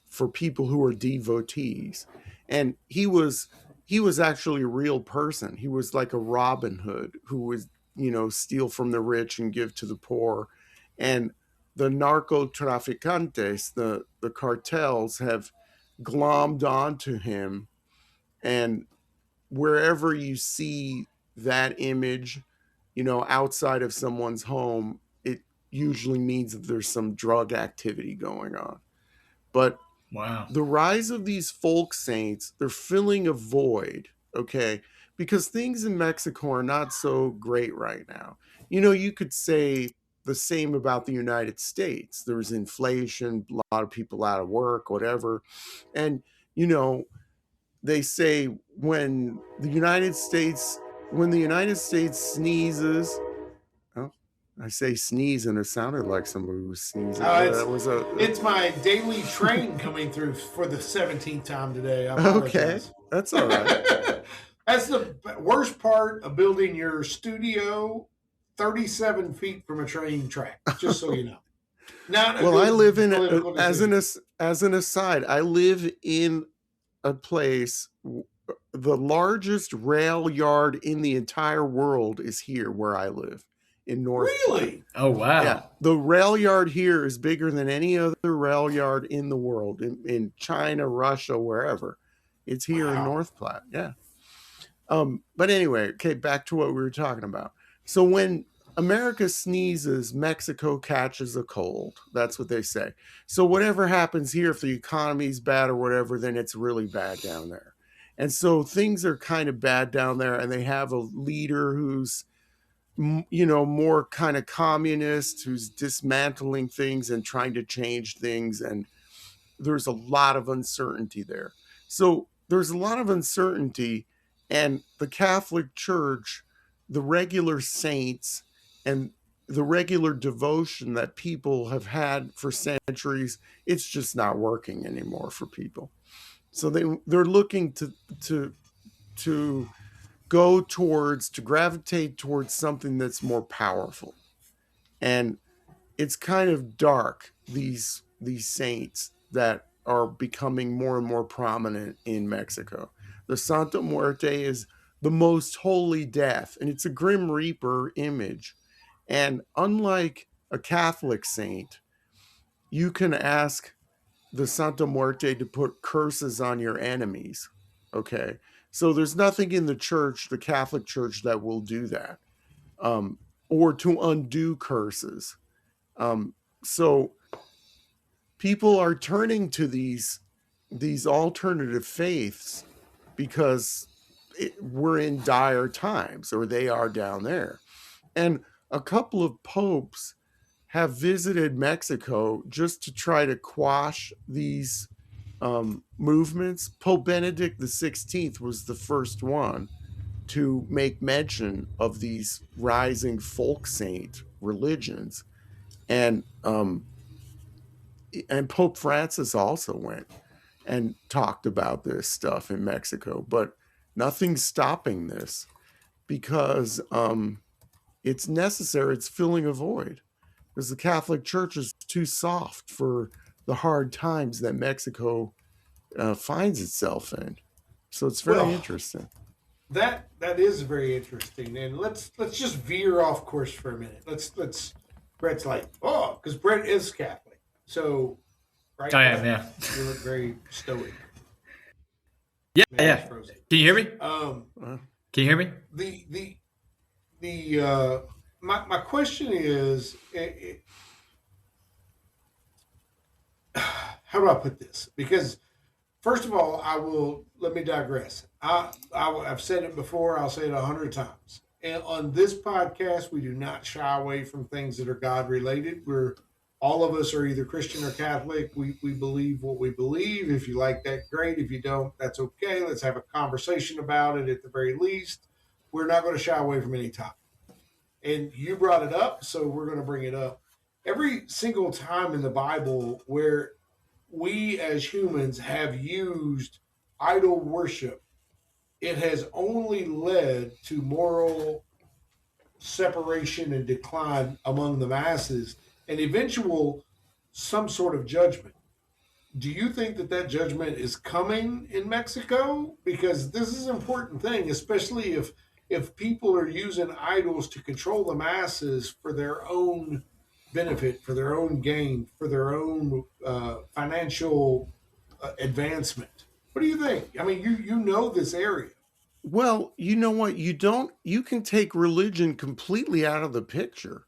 for people who are devotees. And he was actually a real person. He was like a Robin Hood who would, steal from the rich and give to the poor. And the narco traficantes, the cartels, have glommed onto him, and wherever you see that image, outside of someone's home, it usually means that there's some drug activity going on. But Wow. the rise of these folk saints, they're filling a void, okay? Because things in Mexico are not so great right now. You could say the same about the United States. There's inflation, a lot of people out of work, whatever. And, they say when the United States sneezes, oh, I say sneeze and it sounded like somebody was sneezing. It's my daily train coming through for the 17th time today. I Okay, apologize. that's all right. That's the worst part of building your studio 37 feet from a train track, just so you know. Well, I live as an aside, I live in a place, the largest rail yard in the entire world is here where I live in North. Really? Oh, wow. Yeah, the rail yard here is bigger than any other rail yard in the world, in China, Russia, wherever. It's here in North Platte. Yeah. But anyway, okay, back to what we were talking about. So when America sneezes, Mexico catches a cold. That's what they say. So whatever happens here, if the economy's bad or whatever, then it's really bad down there. And so things are kind of bad down there, and they have a leader who's, more kind of communist, who's dismantling things and trying to change things. And there's a lot of uncertainty there. So there's a lot of uncertainty, and the Catholic Church, the regular saints, and the regular devotion that people have had for centuries, it's just not working anymore for people. So they're looking to gravitate towards something that's more powerful. And it's kind of dark, these saints. that are becoming more and more prominent in Mexico. The Santa Muerte is the most holy death, and it's a Grim Reaper image. And unlike a Catholic saint, you can ask the Santa Muerte to put curses on your enemies. Okay. So there's nothing in the church, the Catholic Church, that will do that, or to undo curses. So people are turning to these alternative faiths because we're in dire times, or they are down there. And a couple of popes have visited Mexico just to try to quash these movements. Pope Benedict XVI was the first one to make mention of these rising folk saint religions, and Pope Francis also went and talked about this stuff in Mexico, but nothing's stopping this because it's necessary. It's filling a void because the Catholic Church is too soft for the hard times that Mexico finds itself in. So it's very interesting. That is very interesting. And let's just veer off course for a minute. Let's Brett's like, oh, because Brett is Catholic. So right, I am, yeah. You look very stoic. Yeah, Man, yeah. he's frozen. Can you hear me? Can you hear me? My question is, how do I put this? Because first of all, let me digress. I've said it before. I'll say it 100 times. And on this podcast, we do not shy away from things that are God related. All of us are either Christian or Catholic. We believe what we believe. If you like that, great. If you don't, that's okay. Let's have a conversation about it at the very least. We're not going to shy away from any topic. And you brought it up, so we're going to bring it up. Every single time in the Bible where we as humans have used idol worship, it has only led to moral separation and decline among the masses and eventual some sort of judgment. Do you think that judgment is coming in Mexico? Because this is an important thing, especially if people are using idols to control the masses for their own benefit, for their own gain, for their own financial advancement. What do you think? I mean, you know this area. Well, you know what? You can take religion completely out of the picture.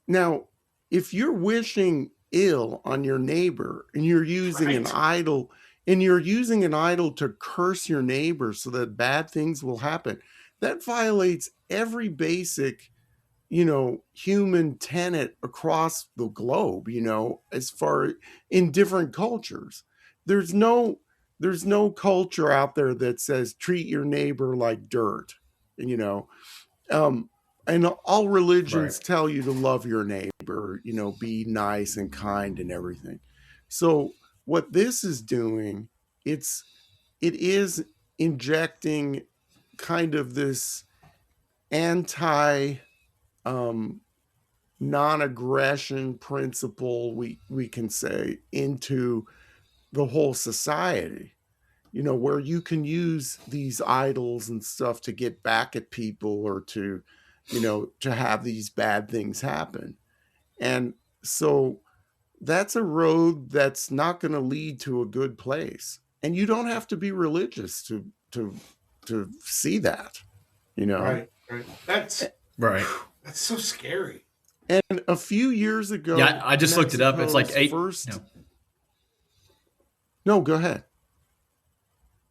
Now, if you're wishing ill on your neighbor and you're using an idol to curse your neighbor so that bad things will happen, that violates every basic, human tenet across the globe, as far in different cultures. There's no culture out there that says treat your neighbor like dirt, and all religions tell you to love your neighbor, be nice and kind and everything. So what this is doing, it is injecting kind of this anti non-aggression principle, we can say, into the whole society, where you can use these idols and stuff to get back at people or to have these bad things happen. And so that's a road that's not going to lead to a good place. And you don't have to be religious to see that, Right. That's right. That's so scary. And a few years ago, yeah, I just looked it up. It's like 8. No, go ahead.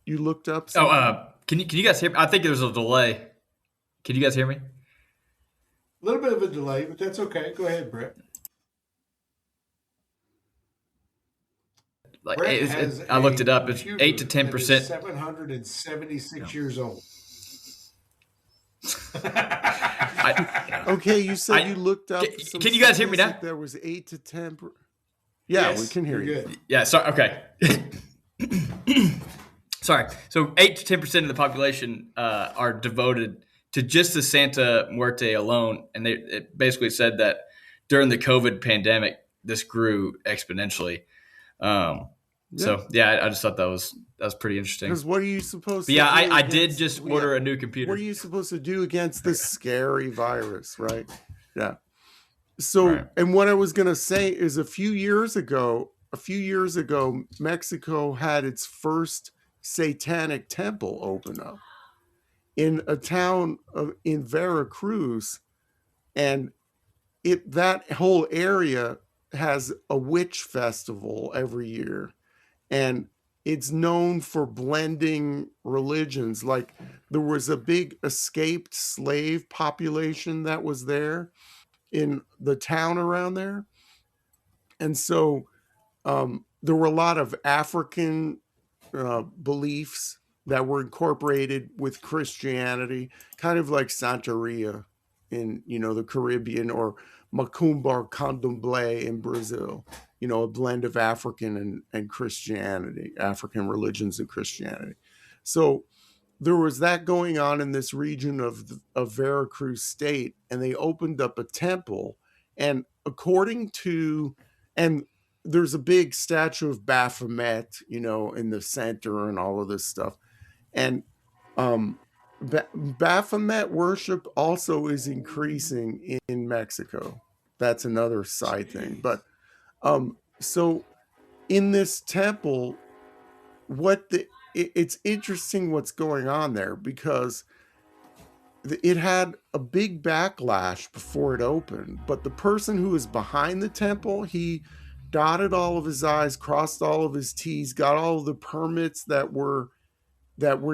You looked up something? Can you guys hear me? I think there's a delay. Can you guys hear me? A little bit of a delay, but that's okay. Go ahead, Brett. I looked it up. It's 8 to 10%. 776 years old. Okay, you said you looked up. Can you guys hear me now? There was 8 to 10. Yeah, yes, we can hear you. Good. Yeah. Sorry. Okay. Sorry. So 8 to 10% of the population are devoted to just the Santa Muerte alone, and it basically said that during the COVID pandemic, this grew exponentially. So yeah, I just thought that was pretty interesting. Because what are you supposed But to yeah, do? I did just order a new computer. What are you supposed to do against this scary virus, right? Yeah. So, Right. and what I was going to say is a few years ago, Mexico had its first Satanic Temple open up in a town in Veracruz, and that whole area has a witch festival every year, and it's known for blending religions. Like there was a big escaped slave population that was there in the town around there, and so there were a lot of African beliefs that were incorporated with Christianity, kind of like Santeria in the Caribbean, or Macumba Candomblé in Brazil. A blend of African and Christianity, African religions and Christianity. So there was that going on in this region of Veracruz state, and they opened up a temple. And and there's a big statue of Baphomet, in the center and all of this stuff. And Baphomet worship also is increasing in Mexico. That's another side thing. But so in this temple, it's interesting what's going on there, because it had a big backlash before it opened, but the person who was behind the temple, he dotted all of his I's, crossed all of his T's, got all of the permits that were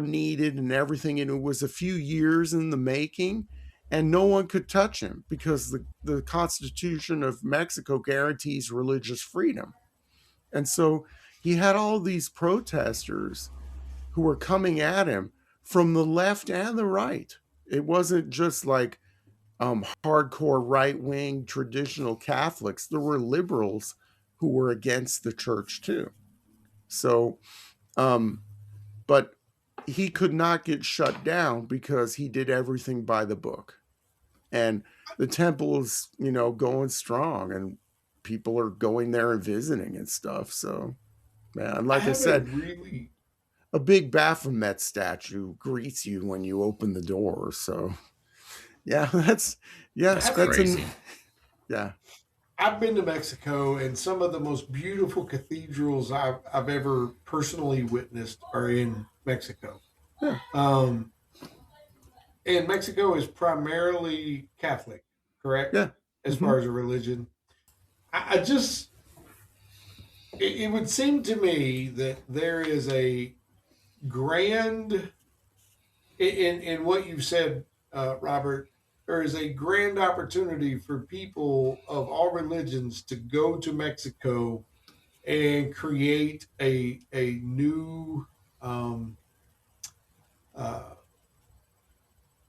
needed and everything, and it was a few years in the making, and no one could touch him because the Constitution of Mexico guarantees religious freedom. And so he had all these protesters who were coming at him from the left and the right. It wasn't just like hardcore right-wing traditional Catholics. There were liberals who were against the church too. So, but he could not get shut down because he did everything by the book. And the temple is, going strong, and people are going there and visiting and stuff. So, man, like I said, really a big Baphomet statue greets you when you open the door. So, yeah, that's crazy. Yeah. I've been to Mexico, and some of the most beautiful cathedrals I've ever personally witnessed are in Mexico. Yeah. And Mexico is primarily Catholic, correct? Yeah. As far as a religion. I just, it would seem to me that there is a grand, in what you've said, Robert, there is a grand opportunity for people of all religions to go to Mexico and create a new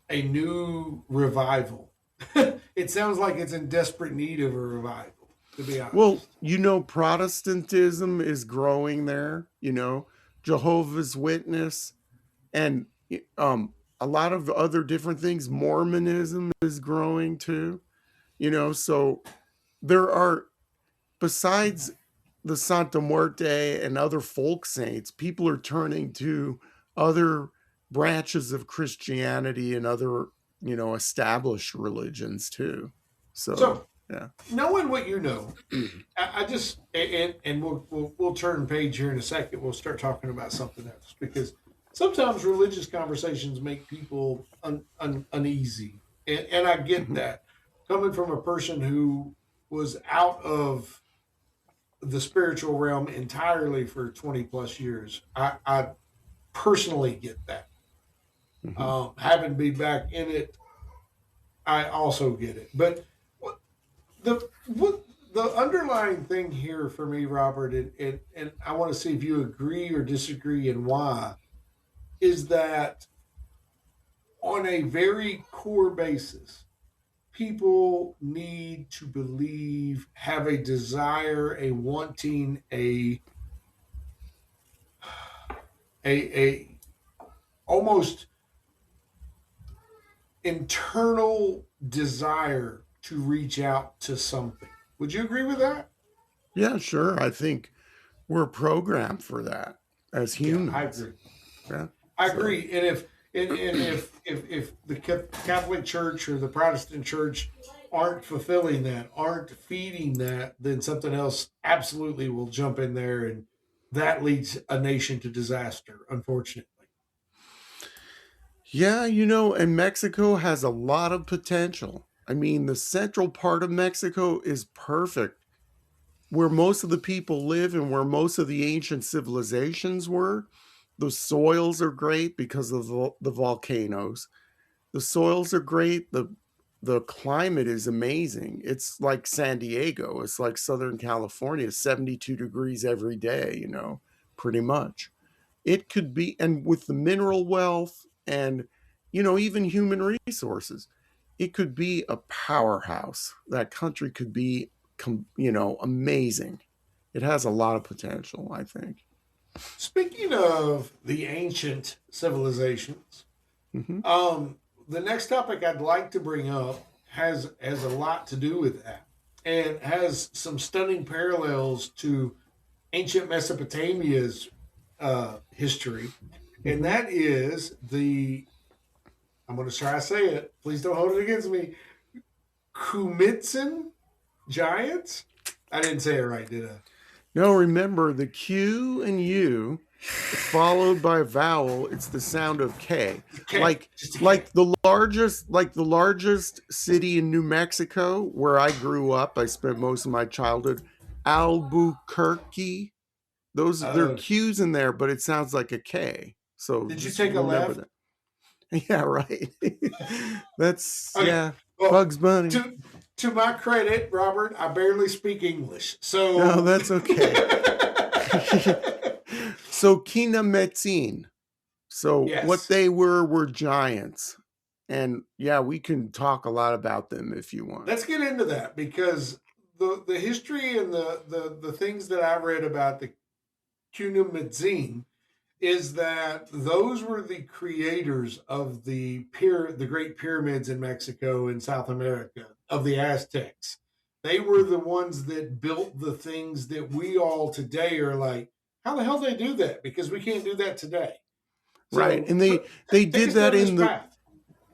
a new revival. It sounds like it's in desperate need of a revival, to be honest. Well, Protestantism is growing there, Jehovah's Witness, and a lot of other different things. Mormonism is growing too, so there are, besides the Santa Muerte and other folk saints, people are turning to other branches of Christianity and other, established religions too. So yeah. Knowing what you know, I just, and we'll turn page here in a second. We'll start talking about something else, because sometimes religious conversations make people uneasy, and I get that, coming from a person who was out of the spiritual realm entirely for 20 plus years. I personally get that. Having to be back in it, I also get it. But the underlying thing here for me, Robert, and I want to see if you agree or disagree and why, is that on a very core basis, people need to believe, have a desire, a wanting, a almost internal desire to reach out to something. Would you agree with that? Yeah, sure. I think We're programmed for that as Yeah, I humans. agree. Yeah. I So, agree. And if the Catholic Church or the Protestant Church aren't fulfilling that, aren't feeding that, then something else absolutely will jump in there, and that leads a nation to disaster, unfortunately. yeah, and Mexico has a lot of potential. I mean, the central part of Mexico is perfect, where most of the people live and where most of the ancient civilizations were. The soils are great because of the volcanoes. The soils are great. The climate is amazing. It's like San Diego. It's like Southern California, 72 degrees every day, pretty much. It could be, and with the mineral wealth and, even human resources, it could be a powerhouse. That country could be, amazing. It has a lot of potential, I think. Speaking of the ancient civilizations, Hmm. um, the next topic I'd like to bring up has a lot to do with that, and has some stunning parallels to ancient Mesopotamia's history, and Hmm. that is the, I'm going to try to say it. Please don't hold it against me. Quimetsen Giants. I didn't say it right, did I? Now remember the Q and U followed by a vowel, it's the sound of K. It's a K, Like just a K. like the largest city in New Mexico where I grew up, I spent most of my childhood, Albuquerque. Those there are Uh, Q's in there, but it sounds like a K. So did you just take a remember left? that. Yeah, right. That's Okay. yeah. Well, Bugs Bunny. to my credit, Robert, I barely speak English, No, so. that's okay. So Cuneum Mitzin. So what Yes. they were giants. And yeah, we can talk a lot about them if you want. Let's get into that, because the history and the things that I've read about the Cuneum Mitzin is that those were the creators of the Great Pyramids in Mexico and South America, of the Aztecs. They were the ones that built the things that we all today are like, how the hell did they do that? Because we can't do that today. Right. So And they take did us that down this in the path.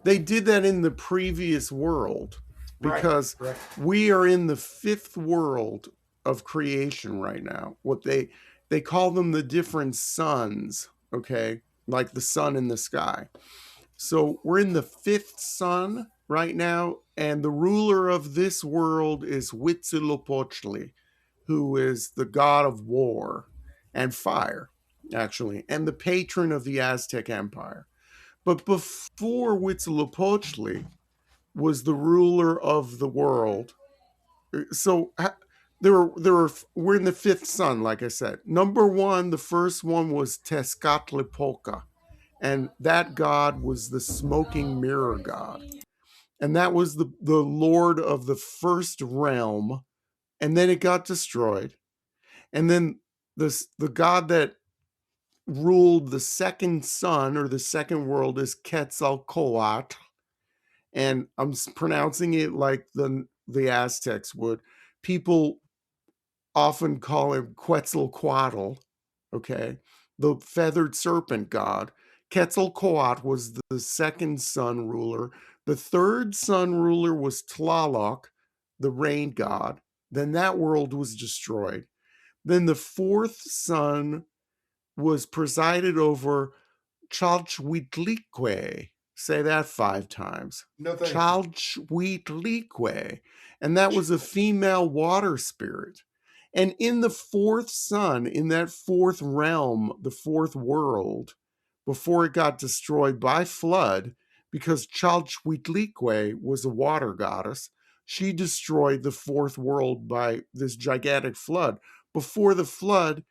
they did that in the previous world Right. because Right. we are in the fifth world of creation right now. What they call them the different suns, okay? Like the sun in the sky. So we're in the fifth sun right now, and the ruler of this world is Huitzilopochtli, who is the god of war and fire, actually, and the patron of the Aztec Empire. But before Huitzilopochtli was the ruler of the world, so we're in the fifth sun, like I said. Number one, the first one was Tezcatlipoca, and that god was the smoking mirror god, and that was the lord of the first realm, and then it got destroyed, and then the god that ruled the second sun or the second world is Quetzalcoatl, and I'm pronouncing it like the Aztecs would. People often call him Quetzalcoatl, okay? The feathered serpent god. Quetzalcoatl was the second sun ruler. The third sun ruler was Tlaloc, the rain god. Then that world was destroyed. Then the fourth sun was presided over Chalchhuitlique. Say that 5 times. No, thank you. Chalchhuitlique. And that was a female water spirit. And in the fourth sun, in that fourth realm, the fourth world, before it got destroyed by flood, because Chalchhuitlique was a water goddess, she destroyed the fourth world by this gigantic flood. Before the flood,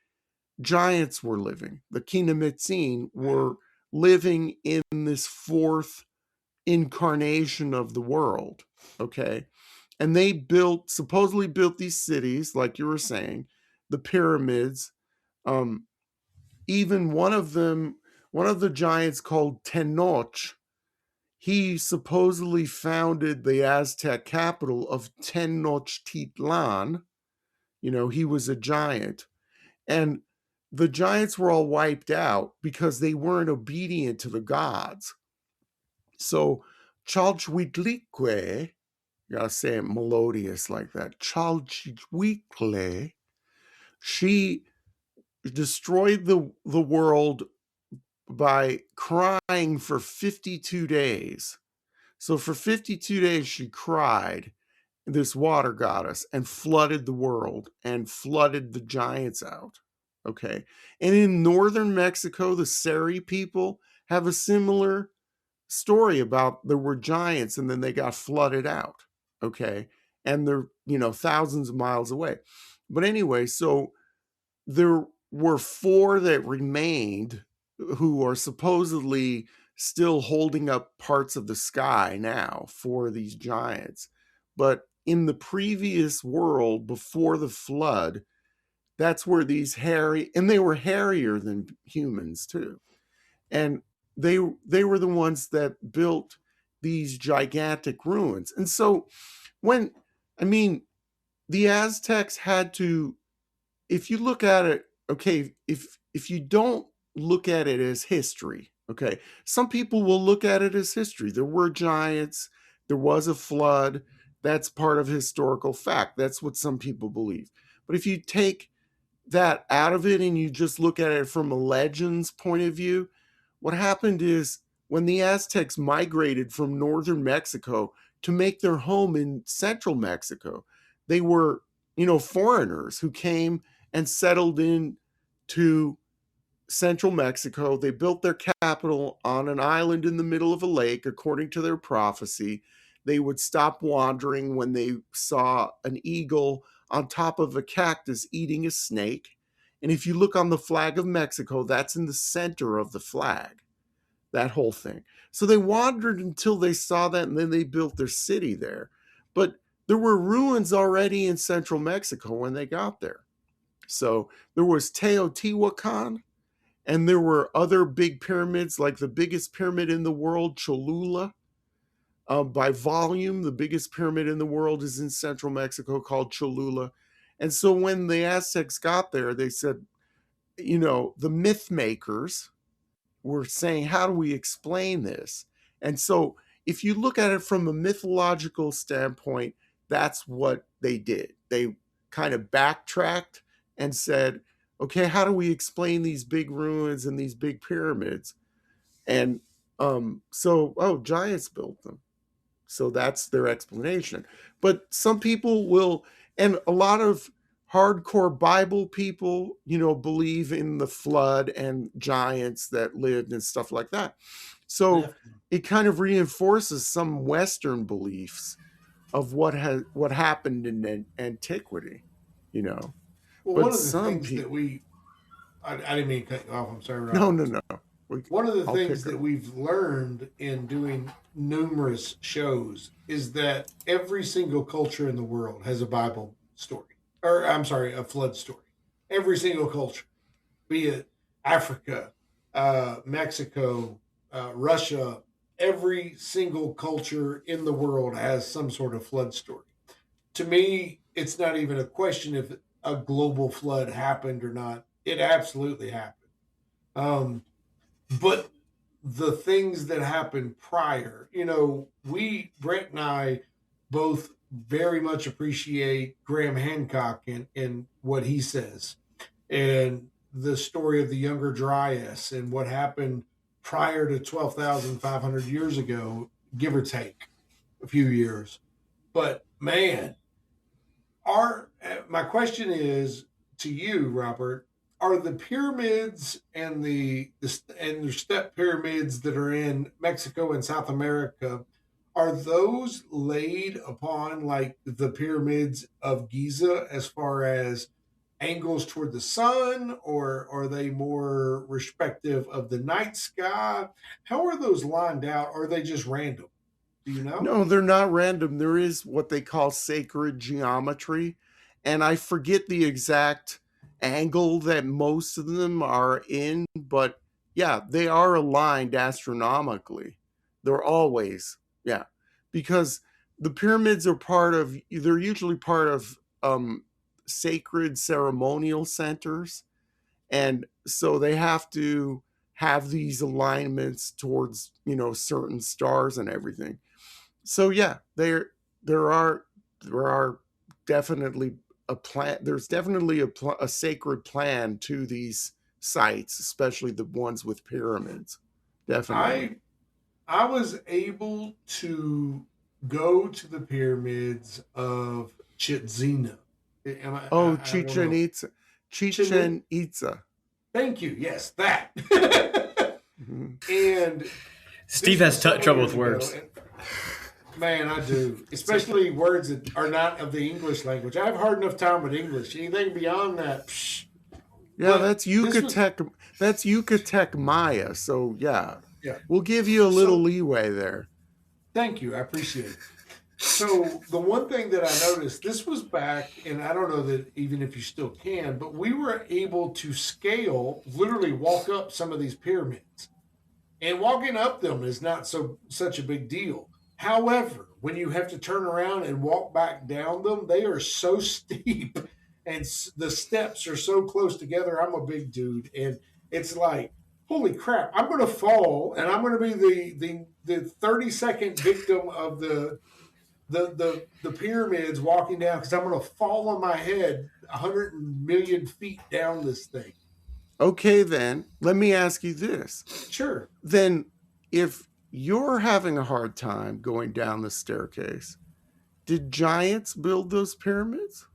giants were living. The Quimetsen were living in this fourth incarnation of the world. Okay. And they supposedly built these cities, like you were saying, the pyramids. Um, Even one of the giants called Tenoch, he supposedly founded the Aztec capital of Tenochtitlan. He was a giant. And the giants were all wiped out because they weren't obedient to the gods. So Chalchwitlique, you gotta say it melodious like that. Chalchwitlique, she destroyed the world by crying for 52 days. So for 52 days she cried, this water goddess, and flooded the world and flooded the giants out. Okay. And in northern Mexico, the Seri people have a similar story about there were giants and then they got flooded out. Okay. And they're, thousands of miles away. But anyway, so there were 4 that remained who are supposedly still holding up parts of the sky now for these giants. But in the previous world before the flood, that's where these and they were hairier than humans too. And they were the ones that built these gigantic ruins. And so the Aztecs had to, if you look at it, okay, if you don't look at it as history, okay, some people will look at it as history. There were giants, there was a flood, that's part of historical fact. That's what some people believe. But if you take that out of it and you just look at it from a legends point of view, what happened is when the Aztecs migrated from northern Mexico to make their home in central Mexico, they were, foreigners who came and settled in to central Mexico. They built their capital on an island in the middle of a lake, according to their prophecy. They would stop wandering when they saw an eagle on top of a cactus eating a snake. And if you look on the flag of Mexico, that's in the center of the flag, that whole thing. So they wandered until they saw that, and then they built their city there. But there were ruins already in central Mexico when they got there. So there was Teotihuacan, and there were other big pyramids, like the biggest pyramid in the world, Cholula. By volume, the biggest pyramid in the world is in central Mexico, called Cholula. And so when the Aztecs got there, they said, the myth makers were saying, how do we explain this? And so if you look at it from a mythological standpoint, that's what they did. They kind of backtracked and said, okay, how do we explain these big ruins and these big pyramids? And giants built them. So that's their explanation. But some people will, and a lot of hardcore Bible people, believe in the flood and giants that lived and stuff like that. So it kind of reinforces some Western beliefs of what happened in antiquity, Well, But one of the some things people, that I didn't mean to cut you off. I'm sorry, Rob. no. One of the I'll things pick that up. we've learned in doing numerous shows is that every single culture in the world has a Bible story, or I'm sorry, a flood story. Every single culture, be it Africa, Mexico, Russia, every single culture in the world has some sort of flood story. To me, it's not even a question if a global flood happened or not. It absolutely happened. Um, but the things that happened prior, Brent and I both very much appreciate Graham Hancock and what he says, and the story of the Younger Dryas and what happened prior to 12,500 years ago, give or take a few years. But man, my question is to you, Robert: are the pyramids and the step pyramids that are in Mexico and South America, are those laid upon like the pyramids of Giza as far as angles toward the sun, or are they more respective of the night sky? How are those lined out? Or are they just random? Do you know? No, they're not random. There is what they call sacred geometry. And I forget the exact angle that most of them are in, but yeah, they are aligned astronomically. They're always, yeah, because the pyramids are they're usually part of sacred ceremonial centers. And so they have to have these alignments towards, certain stars and everything. So yeah, there are definitely a plan. There's definitely a sacred plan to these sites, especially the ones with pyramids. Definitely. I was able to go to the pyramids of Chitzina. Oh, I don't know. Chichen Itza. Thank you. Yes, that. Mhm. And Steve this has was several trouble with years words. ago, man, I do. Especially words that are not of the English language. I have a hard enough time with English. Anything beyond that, psh. Yeah, But that's this was Yucatec. That's Yucatec Maya. So yeah, yeah. we'll give you a little So leeway there. thank you. I appreciate it. So the one thing that I noticed, this was back, and I don't know that even if you still can, but we were able to scale, literally walk up some of these pyramids. And walking up them is not such a big deal. However, when you have to turn around and walk back down them, they are so steep and the steps are so close together. I'm a big dude, and it's like, holy crap, I'm going to fall, and I'm going to be the 30-second victim of the pyramids walking down because I'm going to fall on my head 100 million feet down this thing. Okay, then let me ask you this. Sure. Then, if you're having a hard time going down the staircase, did giants build those pyramids?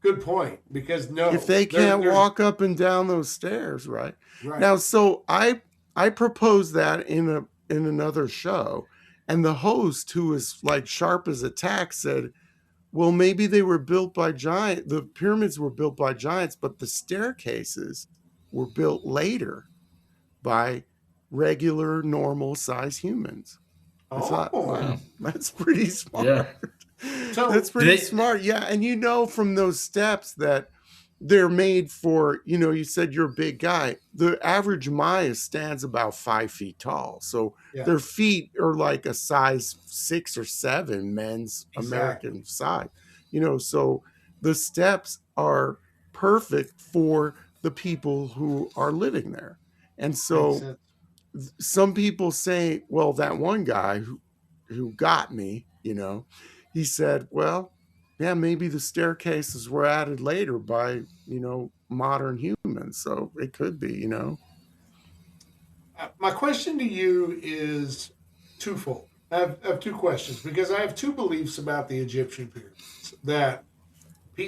Good point. Because If they can't there's walk up and down those stairs, right? right. Now, so I proposed that in another show, and the host, who was like sharp as a tack, said, well, maybe they were built by the pyramids were built by giants, but the staircases were built later by regular, normal size humans. I thought, Oh, wow, that's pretty smart. Yeah. so That's pretty They- smart. Yeah. And from those steps that they're made for, you said you're a big guy. The average Maya stands about 5 feet tall. So yeah, their feet are like a size 6 or 7 men's Exactly. American size. So the steps are perfect for the people who are living there. And makes so sense. some people say, well, that one guy who got me, he said, well, yeah, maybe the staircases were added later by, modern humans. So it could be. My question to you is twofold. I have two questions because I have two beliefs about the Egyptian pyramids that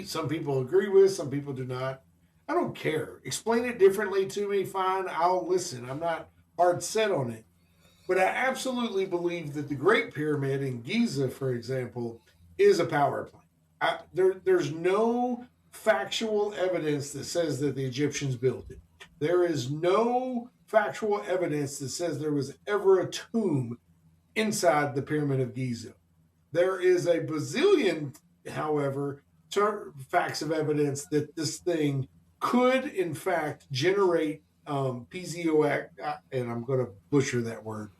some people agree with, some people do not. I don't care. Explain it differently to me, fine. I'll listen. I'm not hard set on it. But I absolutely believe that the Great Pyramid in Giza, for example, is a power plant. There's no factual evidence that says that the Egyptians built it. There is no factual evidence that says there was ever a tomb inside the Pyramid of Giza. There is a bazillion, however, facts of evidence that this thing could, in fact, generate PZO, and I'm going to butcher that word,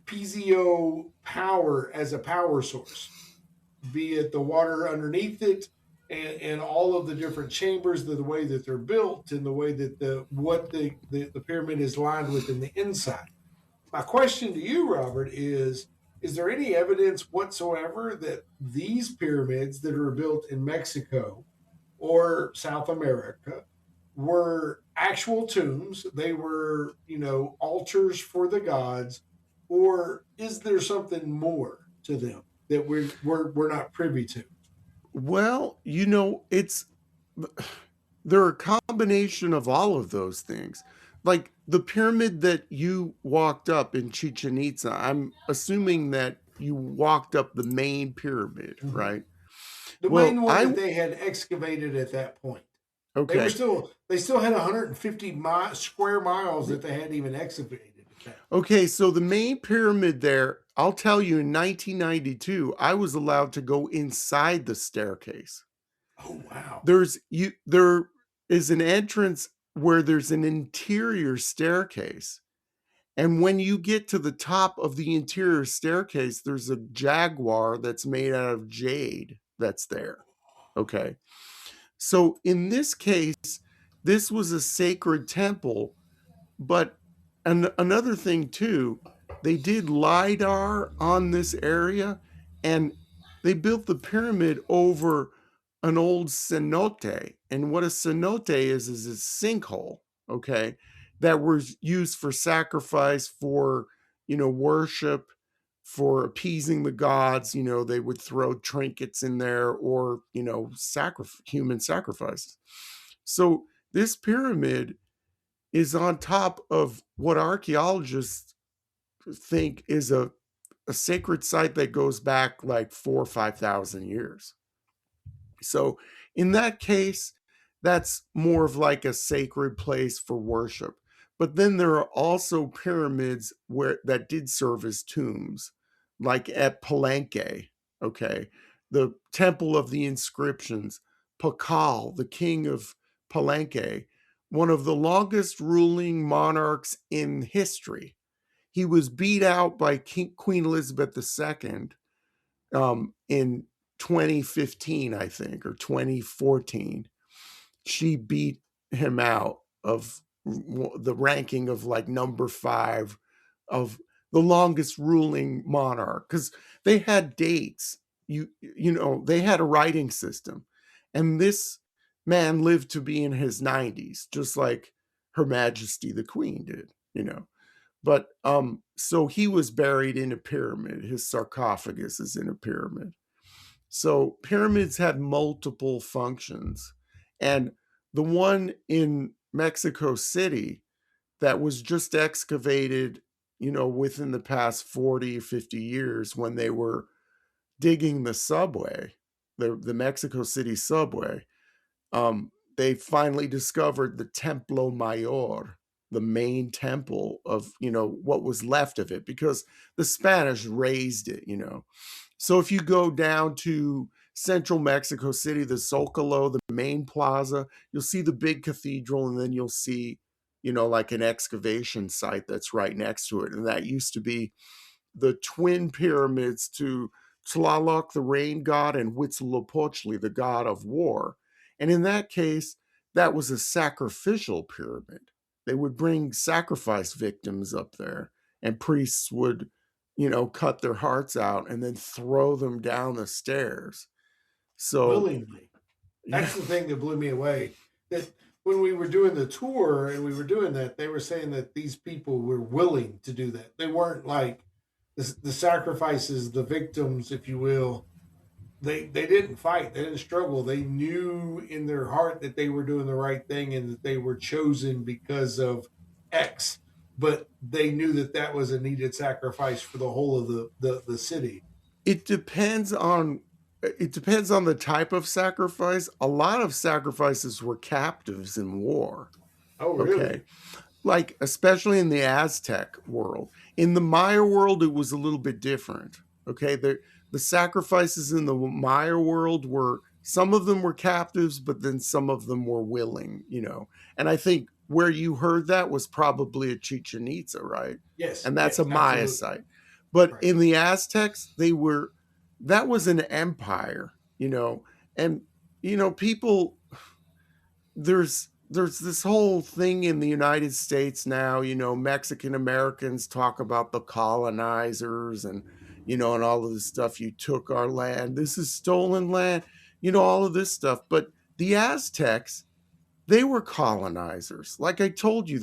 PZO power as a power source, be it the water underneath it and all of the different chambers, the way that they're built and the way that the pyramid is lined with in the inside. My question to you, Robert, is there any evidence whatsoever that these pyramids that are built in Mexico or South America were actual tombs? They were, altars for the gods, or is there something more to them that we're not privy to? Well, it's they're a combination of all of those things. Like the pyramid that you walked up in Chichen Itza, I'm assuming that you walked up the main pyramid, Mhm. right? The Well, main one that they had excavated at that point. okay. They still had 150 square miles that they hadn't even excavated at that. Okay, so the main pyramid there, I'll tell you, in 1992, I was allowed to go inside the staircase. Oh wow. There is an entrance where there's an interior staircase. And when you get to the top of the interior staircase, there's a jaguar that's made out of jade that's there. Okay. So in this case, this was a sacred temple. But another thing too, they did LIDAR on this area, and they built the pyramid over an old cenote. And what a cenote is a sinkhole, okay, that was used for sacrifice, for, worship, for appeasing the gods. They would throw trinkets in there, or, human sacrifices. So this pyramid is on top of what archaeologists think is a sacred site that goes back like 4 or 5 thousand years. So in that case, that's more of like a sacred place for worship. But then there are also pyramids that did serve as tombs, like at Palenque, okay, the Temple of the Inscriptions, Pakal, the king of Palenque, one of the longest ruling monarchs in history. He was beat out by Queen Elizabeth II in 2015, I think, or 2014. She beat him out of the ranking of like number 5 of the longest ruling monarch, because they had dates. They had a writing system, and this man lived to be in his 90s, just like Her Majesty the Queen did. But so he was buried in a pyramid. His sarcophagus is in a pyramid. So pyramids had multiple functions. And the one in Mexico City that was just excavated, within the past 40, 50 years, when they were digging the subway, the Mexico City subway, they finally discovered the Templo Mayor, the main temple of, what was left of it, because the Spanish raised it. So if you go down to central Mexico City, the Zocalo, the main plaza, you'll see the big cathedral, and then you'll see, like an excavation site that's right next to it. And that used to be the twin pyramids to Tlaloc, the rain god, and Huitzilopochtli, the god of war. And in that case, that was a sacrificial pyramid. They would bring sacrifice victims up there, and priests would, cut their hearts out and then throw them down the stairs. So, Willingly. That's the thing that blew me away. That when we were doing the tour and we were doing that, they were saying that these people were willing to do that. They weren't like the sacrifices, the victims, if you will. They didn't fight. They didn't struggle. They knew in their heart that they were doing the right thing and that they were chosen because of X. But they knew that that was a needed sacrifice for the whole of the city. it depends on the type of sacrifice. A lot of sacrifices were captives in war. Oh, really? Okay. Like, especially in the Aztec world. In the Maya world, it was a little bit different. Okay. The sacrifices in the Maya world were, some of them were captives, but then some of them were willing. And I think where you heard that was probably at Chichen Itza, right? Yes. And that's yes, a Maya absolutely. site. But Right. in the Aztecs, that was an empire. And, people, there's this whole thing in the United States now, Mexican Americans talk about the colonizers, and all of this stuff. You took our land. This is stolen land, all of this stuff. But the Aztecs, they were colonizers. Like I told you,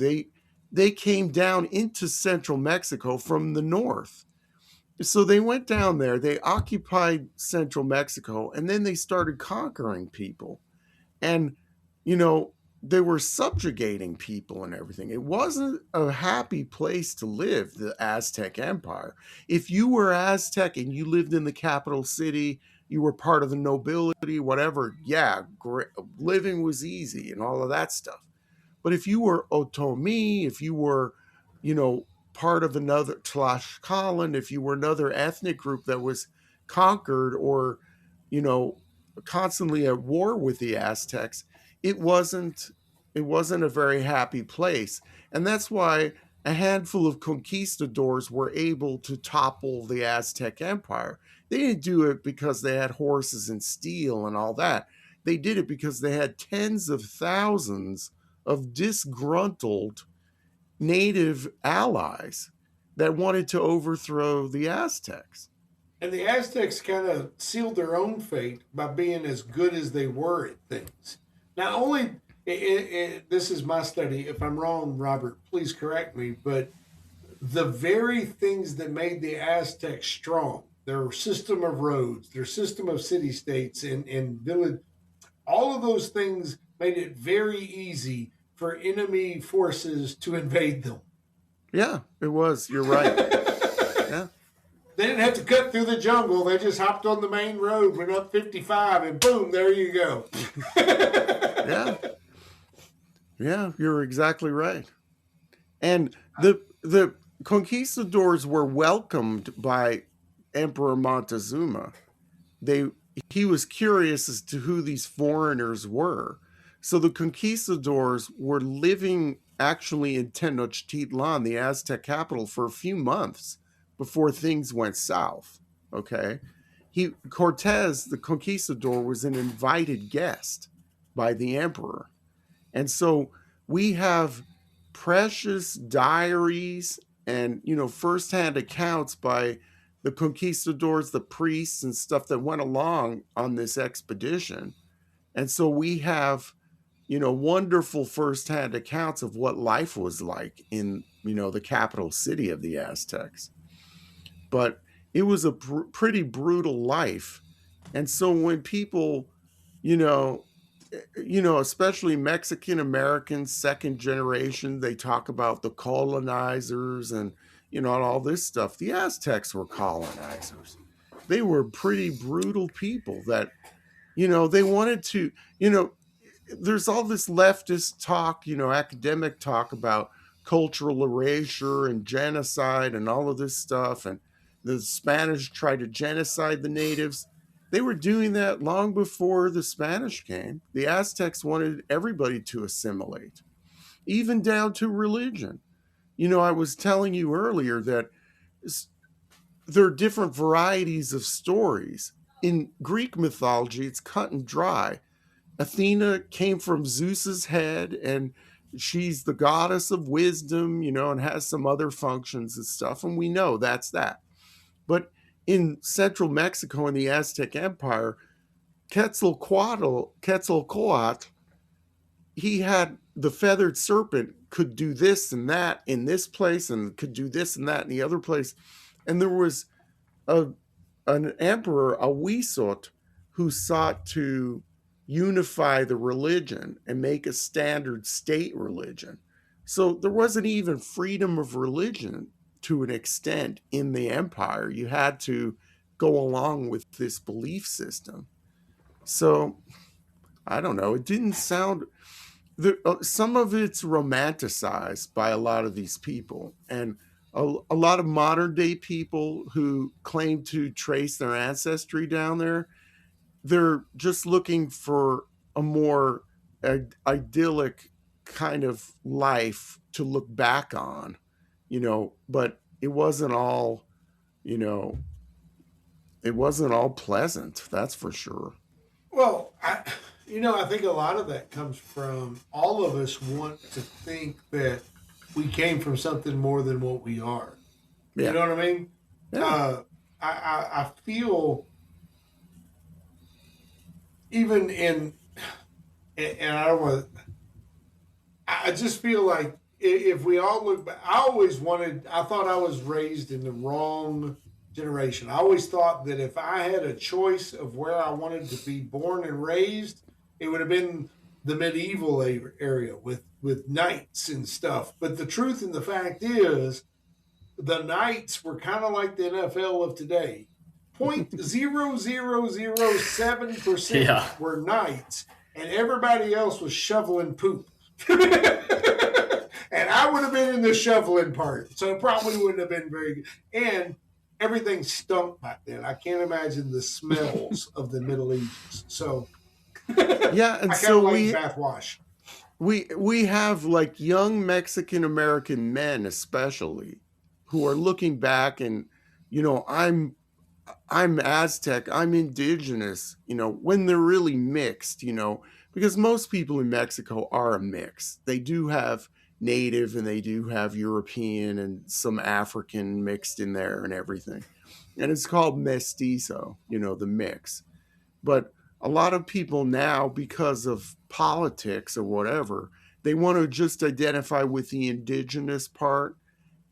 they came down into central Mexico from the north. So they went down there, they occupied central Mexico, and then they started conquering people. And, you know, they were subjugating people and everything. It wasn't a happy place to live, the Aztec Empire. If you were Aztec and you lived in the capital city, you were part of the nobility, whatever, yeah, great, living was easy and all of that stuff. But if you were Otomi, if you were, part of another Tlaxcalan, if you were another ethnic group that was conquered or, you know, constantly at war with the Aztecs, it wasn't a very happy place. And that's why a handful of conquistadors were able to topple the Aztec Empire. They didn't do it because they had horses and steel and all that. They did it because they had tens of thousands of disgruntled native allies that wanted to overthrow the Aztecs. And the Aztecs kind of sealed their own fate by being as good as they were at things. Not only, this is my study. If I'm wrong, Robert, please correct me. But the very things that made the Aztecs strong, their system of roads, their system of city states and village, all of those things made it very easy for enemy forces to invade them. Yeah, it was. You're right. Yeah. They didn't have to cut through the jungle. They just hopped on the main road, went up 55, and boom, there you go. Yeah. Yeah, you're exactly right. And the conquistadors were welcomed by Emperor Montezuma. He was curious as to who these foreigners were. So the conquistadors were living actually in Tenochtitlan, the Aztec capital, for a few months before things went south. Okay. Cortez, the conquistador, was an invited guest by the emperor. And so we have precious diaries and, firsthand accounts by the conquistadors, the priests and stuff that went along on this expedition. And so we have, wonderful firsthand accounts of what life was like in, the capital city of the Aztecs. But it was a pretty brutal life. And so when people, especially Mexican Americans, second generation, they talk about the colonizers and, and all this stuff. The Aztecs were colonizers. They were pretty brutal people that, they wanted to, there's all this leftist talk, academic talk about cultural erasure and genocide and all of this stuff. And the Spanish tried to genocide the natives. They were doing that long before the Spanish came. The Aztecs wanted everybody to assimilate, even down to religion. I was telling you earlier that there are different varieties of stories. In Greek mythology, it's cut and dry. Athena came from Zeus's head, and she's the goddess of wisdom, and has some other functions and stuff. And we know that's that. But in central Mexico in the Aztec Empire, Quetzalcoatl, he had the feathered serpent, could do this and that in this place and could do this and that in the other place. And there was an emperor, a Huizot, who sought to unify the religion and make a standard state religion. So there wasn't even freedom of religion to an extent in the empire. You had to go along with this belief system. So I don't know. It didn't sound. Some of it's romanticized by a lot of these people, and a lot of modern day people who claim to trace their ancestry down there. They're just looking for a more idyllic kind of life to look back on, but it wasn't all, it wasn't all pleasant. That's for sure. Well, I think a lot of that comes from all of us want to think that we came from something more than what we are. Yeah. You know what I mean? Yeah. I feel even and I don't want. I just feel like if we all look back, I thought I was raised in the wrong generation. I always thought that if I had a choice of where I wanted to be born and raised, it would have been the medieval area with knights and stuff. But the truth and the fact is, the knights were kind of like the NFL of today. 0.0007% Yeah. were knights, and everybody else was shoveling poop. And I would have been in the shoveling part, so it probably wouldn't have been very good. And everything stunk back then. I can't imagine the smells of the Middle Ages. So Yeah, and I kind so of like bathwash. we have like young Mexican American men especially who are looking back and I'm Aztec, I'm indigenous, when they're really mixed, because most people in Mexico are a mix. They do have native and they do have European and some African mixed in there and everything. And it's called mestizo, the mix. But a lot of people now, because of politics or whatever, they want to just identify with the indigenous part.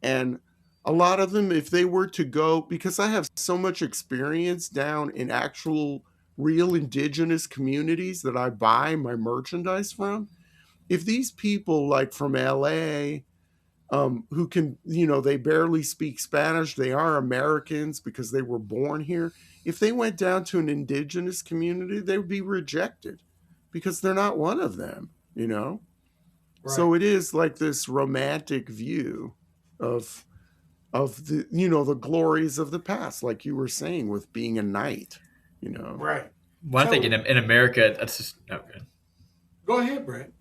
And a lot of them, if they were to go, because I have so much experience down in actual real indigenous communities that I buy my merchandise from, if these people like from LA, who can, they barely speak Spanish, they are Americans because they were born here. If they went down to an indigenous community, they would be rejected because they're not one of them, Right. So it is like this romantic view of the the glories of the past, like you were saying with being a knight, Right. Well, I think in America, that's just okay. Go ahead, Brett.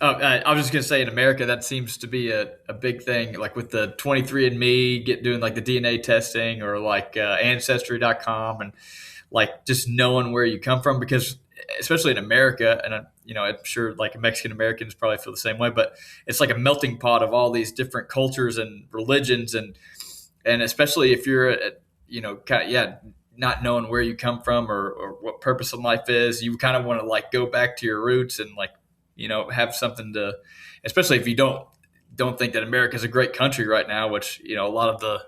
I was just gonna say in America that seems to be a big thing, like with the 23andMe doing like the DNA testing or like Ancestry.com and like just knowing where you come from, because especially in America, and I'm sure like Mexican Americans probably feel the same way, but it's like a melting pot of all these different cultures and religions, and especially if you're not knowing where you come from or what purpose of life is, you kind of want to like go back to your roots and like have something to, especially if you don't think that America is a great country right now, which a lot of the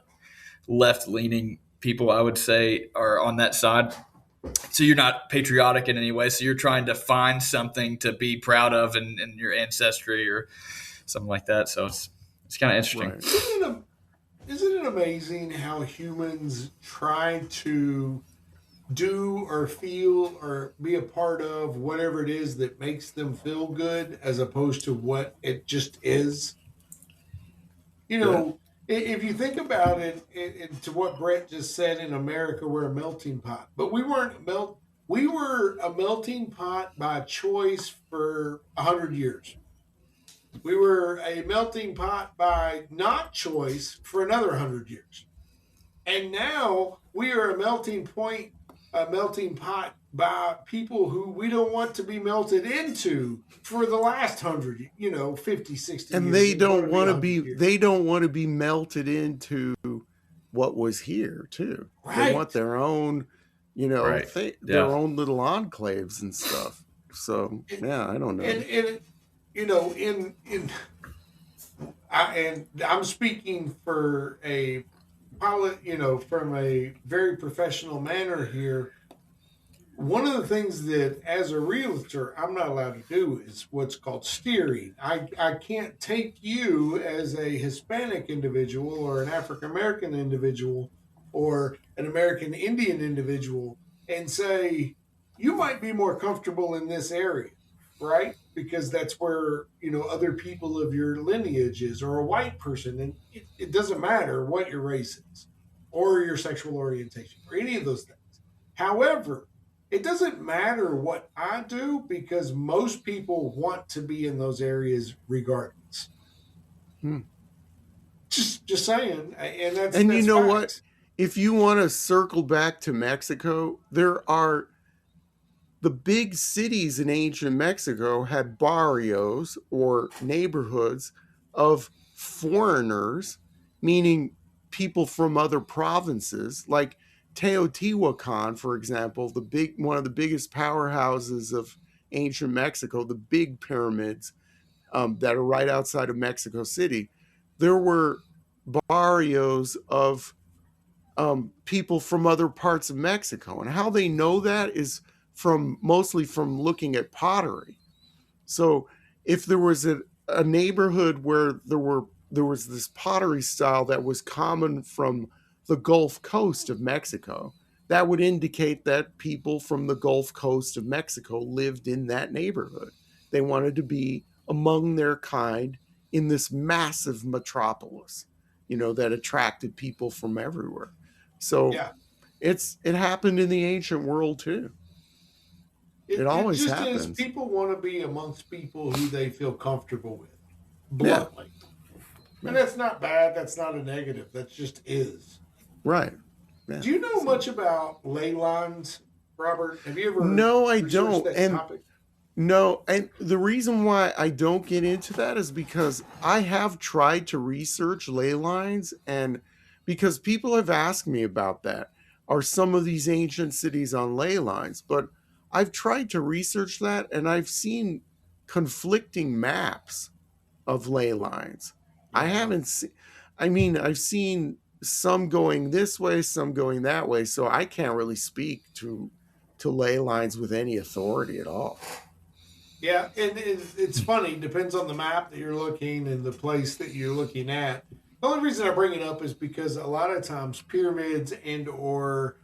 left leaning people I would say are on that side. So you're not patriotic in any way. So you're trying to find something to be proud of in your ancestry or something like that. So it's kind of interesting. Right. Isn't it amazing how humans try to do or feel or be a part of whatever it is that makes them feel good as opposed to what it just is? If you think about it, to what Brett just said, in America we're a melting pot, but we were a melting pot by choice for 100 years. We were a melting pot by not choice for another 100 years. And now we are a melting pot by people who we don't want to be melted into for the last 100, 50, 60 and years. they don't want to be melted into what was here too. Right. They want their own, Right. their own little enclaves and stuff. So I don't know. And I'm speaking for a pilot, from a very professional manner here. One of the things that, as a realtor, I'm not allowed to do is what's called steering. I can't take you as a Hispanic individual or an African American individual or an American Indian individual and say, you might be more comfortable in this area, right? Because that's where, other people of your lineage is, or a white person. And it doesn't matter what your race is or your sexual orientation or any of those things. However, it doesn't matter what I do because most people want to be in those areas regardless. Just saying. And that's what? If you want to circle back to Mexico, there are the big cities in ancient Mexico had barrios or neighborhoods of foreigners, meaning people from other provinces, like Teotihuacan, for example, one of the biggest powerhouses of ancient Mexico, the big pyramids that are right outside of Mexico City. There were barrios of people from other parts of Mexico, and how they know that is mostly from looking at pottery. So if there was a neighborhood where there was this pottery style that was common from the Gulf Coast of Mexico, that would indicate that people from the Gulf Coast of Mexico lived in that neighborhood. They wanted to be among their kind in this massive metropolis, that attracted people from everywhere. So it happened in the ancient world too. It always happens. Is people want to be amongst people who they feel comfortable with, bluntly. Yeah. And that's not bad. That's not a negative. That just is. Right. Yeah. Do you know much about ley lines, Robert? Have you ever? No, I don't. And topic? No, and the reason why I don't get into that is because I have tried to research ley lines, and because people have asked me about that. Are some of these ancient cities on ley lines? But I've tried to research that, and I've seen conflicting maps of ley lines. I Yeah. haven't seen, I mean, I've seen some going this way, some going that way, so I can't really speak to ley lines with any authority at all. Yeah, and it's funny. Depends on the map that you're looking and the place that you're looking at. The only reason I bring it up is because a lot of times pyramids and or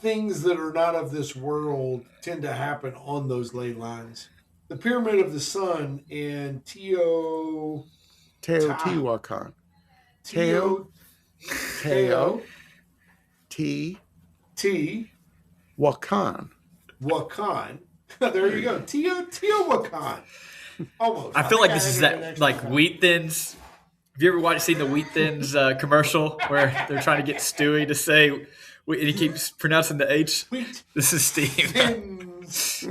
things that are not of this world tend to happen on those ley lines. The Pyramid of the Sun in Teotihuacan. Teo, Teo Teo, T, T Wakan. Wakan. There you go. Teotihuacan. Almost. I feel think like this is added an that extra like time. Wheat Thins. Have you ever seen the Wheat Thins commercial where they're trying to get Stewie to say, and he keeps pronouncing the H? Wheat This is Steve. Thins.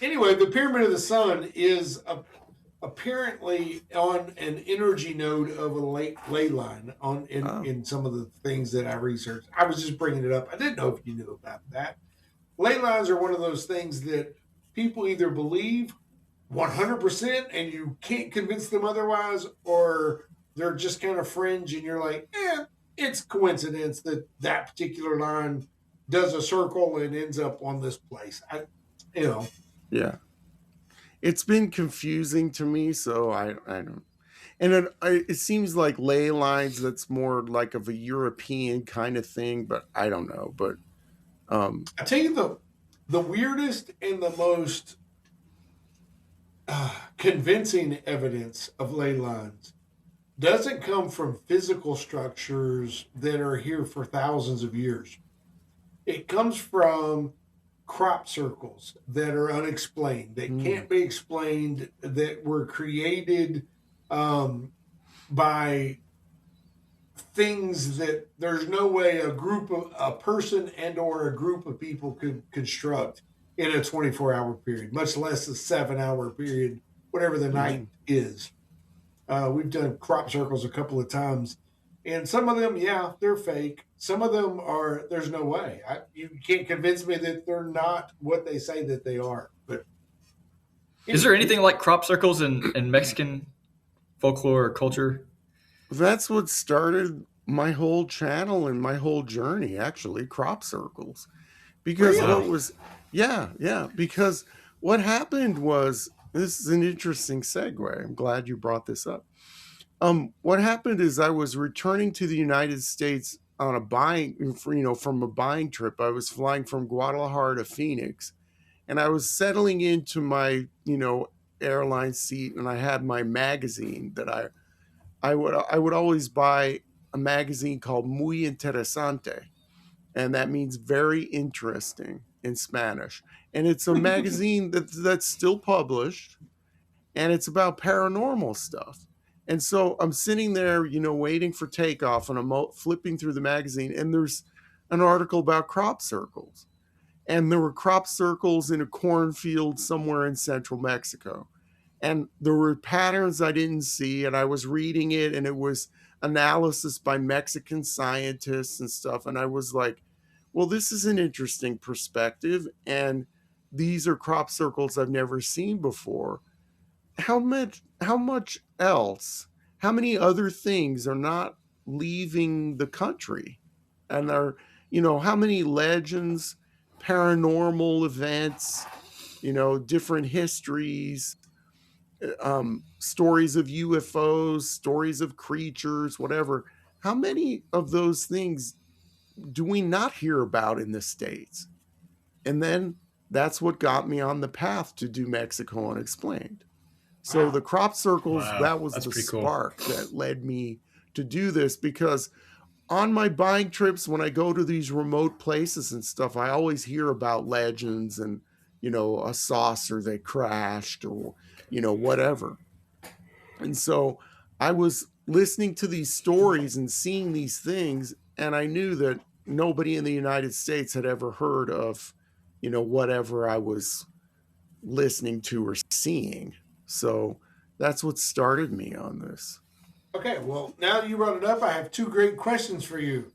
Anyway, the Pyramid of the Sun is apparently on an energy node of a ley line in some of the things that I researched. I was just bringing it up. I didn't know if you knew about that. Ley lines are one of those things that people either believe 100% and you can't convince them otherwise, or they're just kind of fringe and you're like, it's coincidence that that particular line does a circle and ends up on this place. Yeah. It's been confusing to me, so I don't. And it seems like ley lines, that's more like of a European kind of thing, but I don't know. But I tell you the weirdest and the most convincing evidence of ley lines doesn't come from physical structures that are here for thousands of years. It comes from crop circles that are unexplained, that can't be explained, that were created by things that there's no way a person and or a group of people could construct in a 24-hour period, much less a 7-hour period, whatever the night is. We've done crop circles a couple of times, and some of them, yeah, they're fake. Some of them are, there's no way. You can't convince me that they're not what they say that they are. But Is there anything like crop circles in Mexican folklore or culture? that's what started my whole channel and my whole journey, actually, crop circles. Because Really? because what happened was, this is an interesting segue. I'm glad you brought this up. What happened is I was returning to the United States on from a buying trip. I was flying from Guadalajara to Phoenix, and I was settling into my, airline seat, and I had my magazine that I would always buy a magazine called Muy Interesante, and that means very interesting in Spanish. And it's a magazine that's still published, and it's about paranormal stuff. And so I'm sitting there, waiting for takeoff, and I'm flipping through the magazine, and there's an article about crop circles. And there were crop circles in a cornfield somewhere in central Mexico. And there were patterns I didn't see, and I was reading it, and it was analysis by Mexican scientists and stuff. And I was like, well, this is an interesting perspective, and these are crop circles I've never seen before. How much else, how many other things are not leaving the country, and are, how many legends, paranormal events, different histories, stories of UFOs, stories of creatures, whatever. How many of those things do we not hear about in the States? And then that's what got me on the path to do Mexico Unexplained. So Wow. the crop circles, Wow, that was that's the pretty cool. spark that led me to do this, because on my buying trips, when I go to these remote places and stuff, I always hear about legends and, a saucer that crashed, or, whatever. And so I was listening to these stories and seeing these things, and I knew that nobody in the United States had ever heard of whatever I was listening to or seeing. So that's what started me on this. Okay, well, now that you brought it up, I have two great questions for you.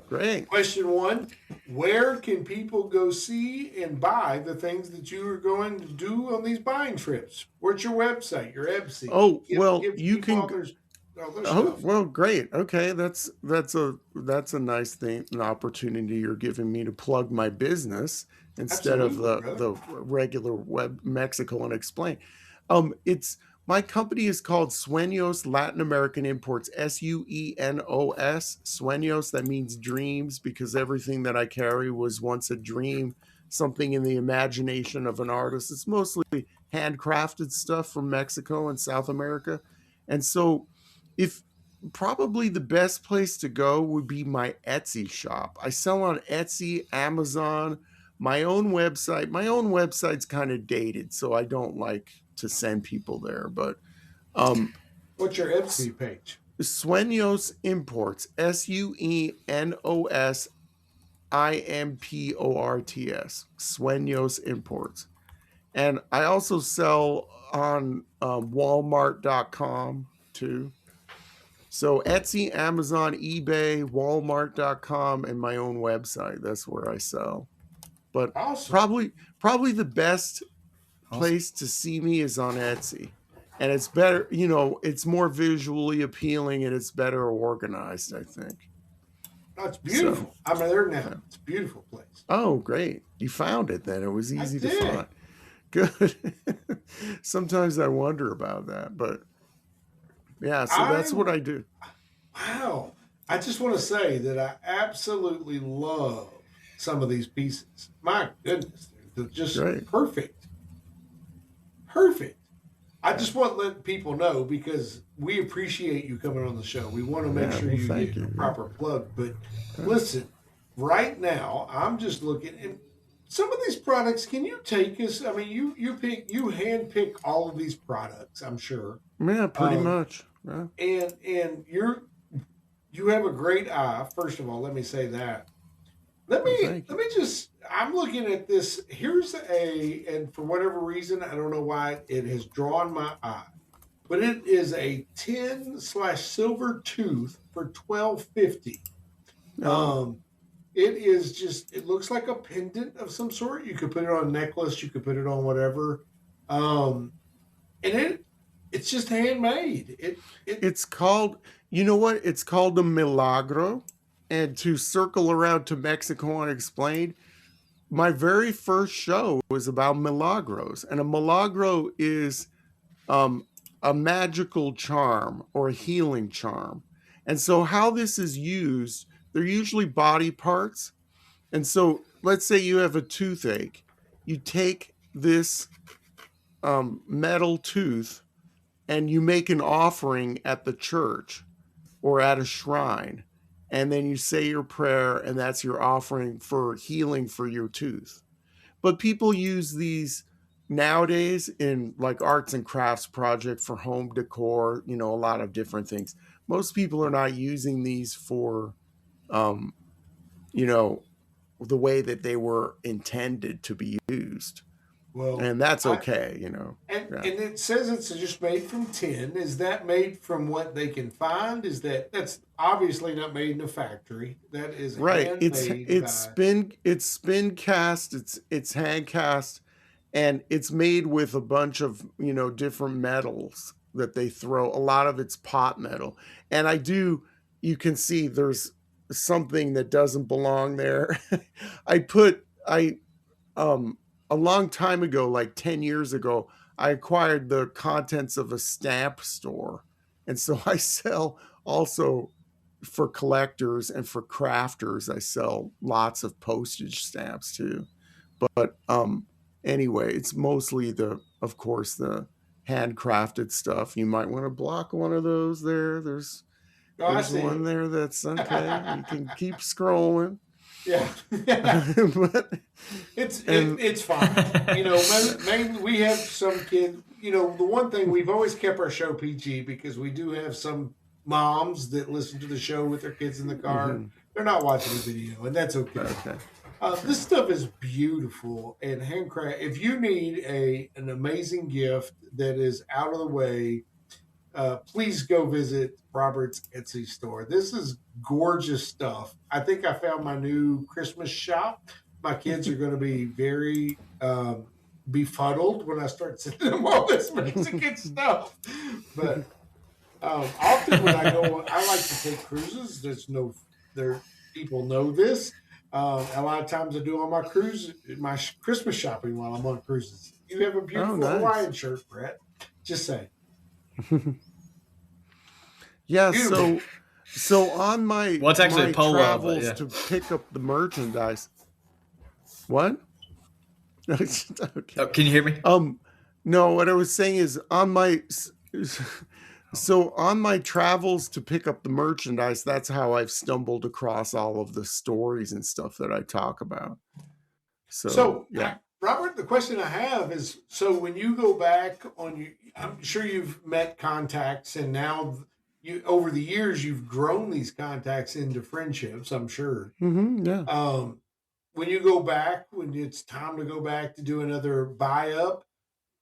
Great. Question one, where can people go see and buy the things that you are going to do on these buying trips? Where's your website, your Etsy? Oh, well, give you people can. all their Oh, stuff. well, great. Okay, that's a nice thing, an opportunity you're giving me to plug my business instead of Absolutely, the regular web Mexico and explain. It's my company is called Sueños Latin American Imports, Suenos. Sueños, that means dreams, because everything that I carry was once a dream, something in the imagination of an artist. It's mostly handcrafted stuff from Mexico and South America, and so if probably the best place to go would be my Etsy shop. I sell on Etsy, Amazon, my own website. My own website's kind of dated, so I don't like to send people there. But What's your Etsy page? Sueños Imports, Suenos Imports, Sueños Imports. And I also sell on Walmart.com too. So Etsy, Amazon, eBay, Walmart.com, and my own website. That's where I sell. But awesome. probably the best place to see me is on Etsy. And it's better, it's more visually appealing and it's better organized, I think. That's beautiful. So, I'm there now. It's a beautiful place. Oh, great. You found it then. It was easy to find. Good. Sometimes I wonder about that, but yeah, so that's what I do. Wow. I just want to say that I absolutely love some of these pieces. My goodness, they're just perfect. Perfect. I just want to let people know because we appreciate you coming on the show. We want to make sure you get a proper plug. But listen, right now, I'm just looking and some of these products, can you take us? I mean, you hand pick all of these products, I'm sure. Yeah, pretty much. Yeah. And you have a great eye. First of all, let me say that. Let me just. I'm looking at this. And for whatever reason, I don't know why it has drawn my eye, but it is a tin/silver tooth for $12.50. It is just. It looks like a pendant of some sort. You could put it on a necklace. You could put it on whatever. And it's just handmade. It's called. You know what? It's called a milagro. And to circle around to Mexico unexplained, my very first show was about milagros, and a milagro is a magical charm or a healing charm. And so how this is used, they're usually body parts. And so let's say you have a toothache. You take this metal tooth and you make an offering at the church or at a shrine. And then you say your prayer, and that's your offering for healing for your tooth. But people use these nowadays in like arts and crafts project for home decor, a lot of different things. Most people are not using these for, the way that they were intended to be used. Well, and that's okay, And it says it's just made from tin. Is that made from what they can find? That's obviously not made in a factory? That is right. Handmade It's spin cast. It's hand cast, and it's made with a bunch of different metals that they throw. A lot of it's pot metal, and you can see there's something that doesn't belong there. A long time ago, like 10 years ago, I acquired the contents of a stamp store. And so I sell also for collectors and for crafters. I sell lots of postage stamps too. But anyway, it's mostly of course, the handcrafted stuff. You might want to block one of those there. There's one there that's okay. You can keep scrolling. Yeah. But it's fine. Maybe we have some kid. The one thing we've always kept our show PG because we do have some moms that listen to the show with their kids in the car. Mm-hmm. They're not watching the video, and that's okay. This stuff is beautiful and handcraft. If you need an amazing gift that is out of the way, please go visit Robert's Etsy store. This is gorgeous stuff. I think I found my new Christmas shop. My kids are going to be very befuddled when I start sending them all this Mexican stuff. But often when I go, I like to take cruises. There people know this. A lot of times I do on my Christmas shopping while I'm on cruises. You have a Oh, beautiful nice. Hawaiian shirt, Brett. Just saying. Yeah, Beautiful. so on my Well, it's actually my a polo, but travels yeah. to pick up the merchandise. What? Okay. Oh, can you hear me? No, what I was saying is on my travels to pick up the merchandise, that's how I've stumbled across all of the stories and stuff that I talk about. So, yeah. Robert, the question I have is: so when you go back I'm sure you've met contacts, and now over the years you've grown these contacts into friendships. I'm sure. Yeah. When you go back, when it's time to go back to do another buy up,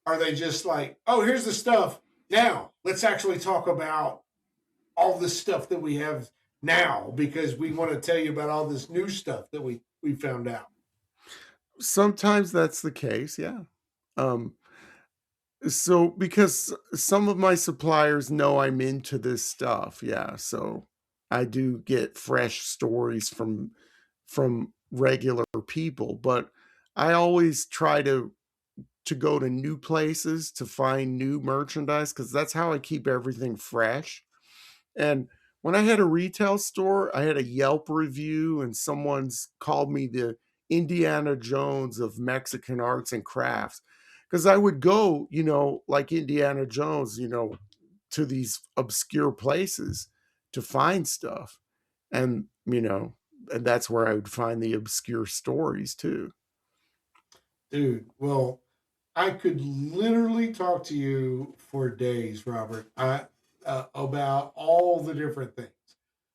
are they just like, oh, here's the stuff. Now let's actually talk about all this stuff that we have now because we want to tell you about all this new stuff that we found out. Sometimes that's the case, yeah. Um, so because some of my suppliers know I'm into this stuff, yeah. So I do get fresh stories from regular people, but I always try to go to new places to find new merchandise because that's how I keep everything fresh. And when I had a retail store, I had a Yelp review, and someone's called me the Indiana Jones of Mexican arts and crafts. Because I would go, like Indiana Jones, to these obscure places to find stuff. And that's where I would find the obscure stories too. Dude, well, I could literally talk to you for days, Robert, about all the different things.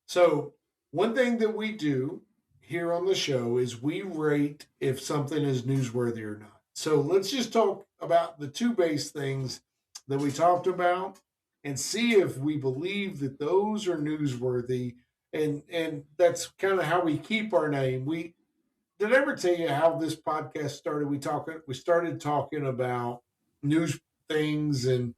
So, one thing that we do here on the show is we rate if something is newsworthy or not. So, let's just talk about the two base things that we talked about and see if we believe that those are newsworthy. And that's kind of how we keep our name. We did I ever tell you how this podcast started? We started talking about news things and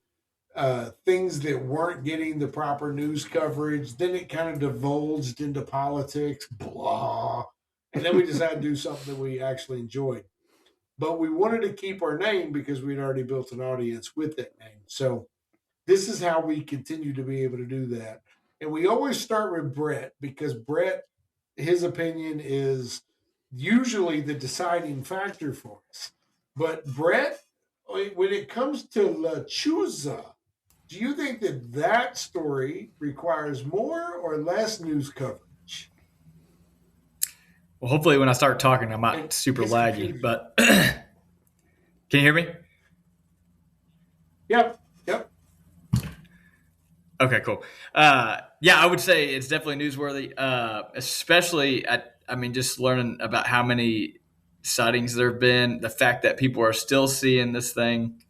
things that weren't getting the proper news coverage. Then it kind of divulged into politics, blah. And then we decided to do something that we actually enjoyed. But we wanted to keep our name because we'd already built an audience with that name. So this is how we continue to be able to do that. And we always start with Brett because Brett, his opinion is usually the deciding factor for us. But Brett, when it comes to Lechuza, do you think that story requires more or less news coverage? Well, hopefully when I start talking, I'm not super It's laggy. confusing. But can you hear me? Yep. Okay, cool. Yeah, I would say it's definitely newsworthy, especially just learning about how many sightings there have been, the fact that people are still seeing this thing,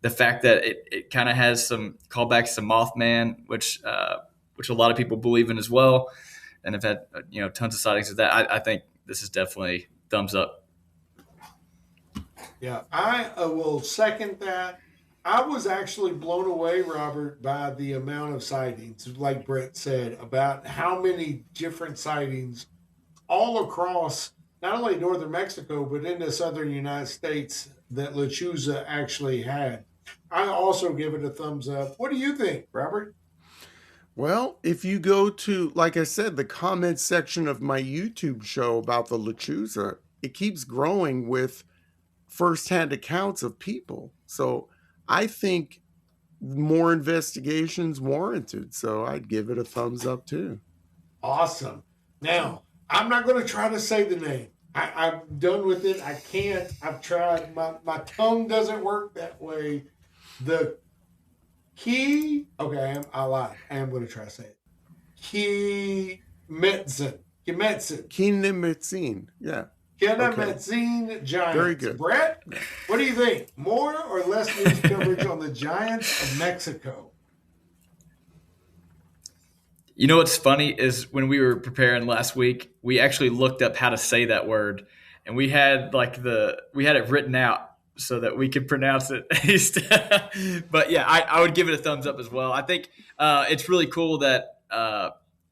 the fact that it kind of has some callbacks to Mothman, which a lot of people believe in as well, and have had tons of sightings of that. I think this is definitely thumbs up. Yeah, I will second that. I was actually blown away, Robert, by the amount of sightings, like Brett said, about how many different sightings all across not only northern Mexico, but in the southern United States that Lechuza actually had. I also give it a thumbs up. What do you think, Robert? Well, if you go to, like I said, the comments section of my YouTube show about the Lechuza, it keeps growing with firsthand accounts of people. So I think more investigations warranted. So I'd give it a thumbs up too. Awesome. Now, I'm not going to try to say the name. I'm done with it. I can't. I've tried. My tongue doesn't work that way. The I lied. I am going to try to say it. Quimetsen. Cuneum Mitzin, yeah. Quimetsen Giants. Very good. Brett, what do you think? More or less news coverage on the Giants of Mexico? You know what's funny is when we were preparing last week, we actually looked up how to say that word, and we had it written out so that we could pronounce it. But yeah, I would give it a thumbs up as well. I think it's really cool that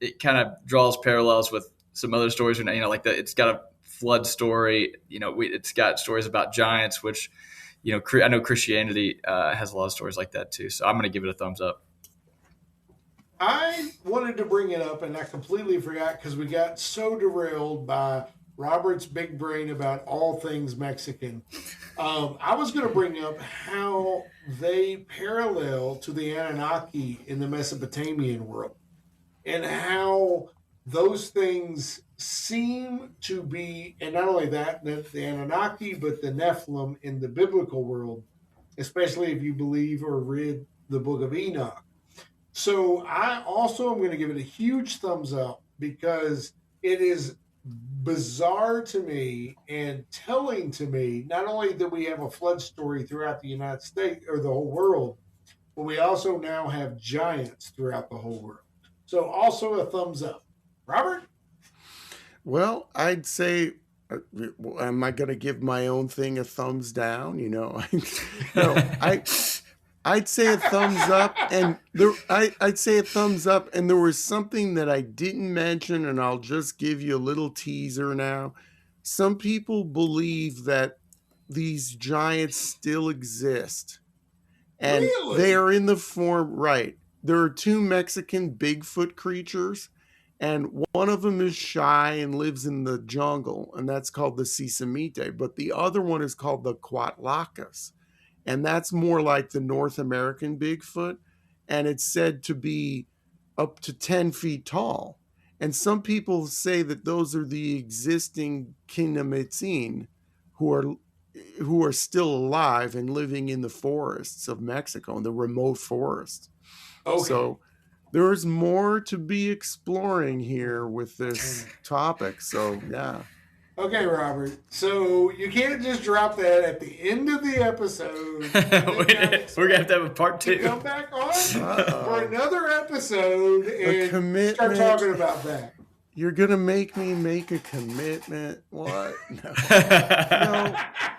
it kind of draws parallels with some other stories. It's got a flood story. It's got stories about giants, which I know Christianity has a lot of stories like that too. So I'm going to give it a thumbs up. I wanted to bring it up, and I completely forgot because we got so derailed by Robert's big brain about all things Mexican. I was going to bring up how they parallel to the Anunnaki in the Mesopotamian world, and how those things seem to be, and not only that, the Anunnaki, but the Nephilim in the biblical world, especially if you believe or read the book of Enoch. So I also am going to give it a huge thumbs up because it is bizarre to me and telling to me, not only that we have a flood story throughout the United States or the whole world, but we also now have giants throughout the whole world. So also a thumbs up. Robert? Well, I'd say, am I going to give my own thing a thumbs down? I'd say a thumbs up, and I'd say a thumbs up, and there was something that I didn't mention, and I'll just give you a little teaser now. Some people believe that these giants still exist, and Really? they are in the form, right. There are two Mexican Bigfoot creatures, and one of them is shy and lives in the jungle, and that's called the Sisamite, but the other one is called the Cuatlacas. And that's more like the North American Bigfoot. And it's said to be up to 10 feet tall. And some people say that those are the existing Cuneum Mitzin who are still alive and living in the forests of Mexico, in the remote forests. Okay. So there's more to be exploring here with this topic. So, yeah. Okay, Robert. So you can't just drop that at the end of the episode. We're going to have a part two. Come back on for another episode and commitment. start talking about that. You're going to make me make a commitment? What? No.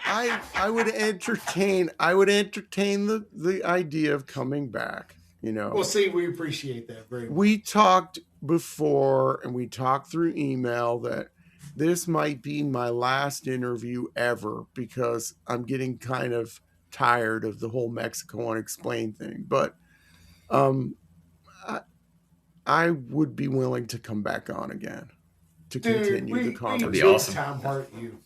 I would entertain the idea of coming back, Well, see, we appreciate that very much. We talked before, and we talked through email that this might be my last interview ever because I'm getting kind of tired of the whole Mexico Unexplained thing. But I would be willing to come back on again to continue the conversation. That'd be awesome. Time heart you.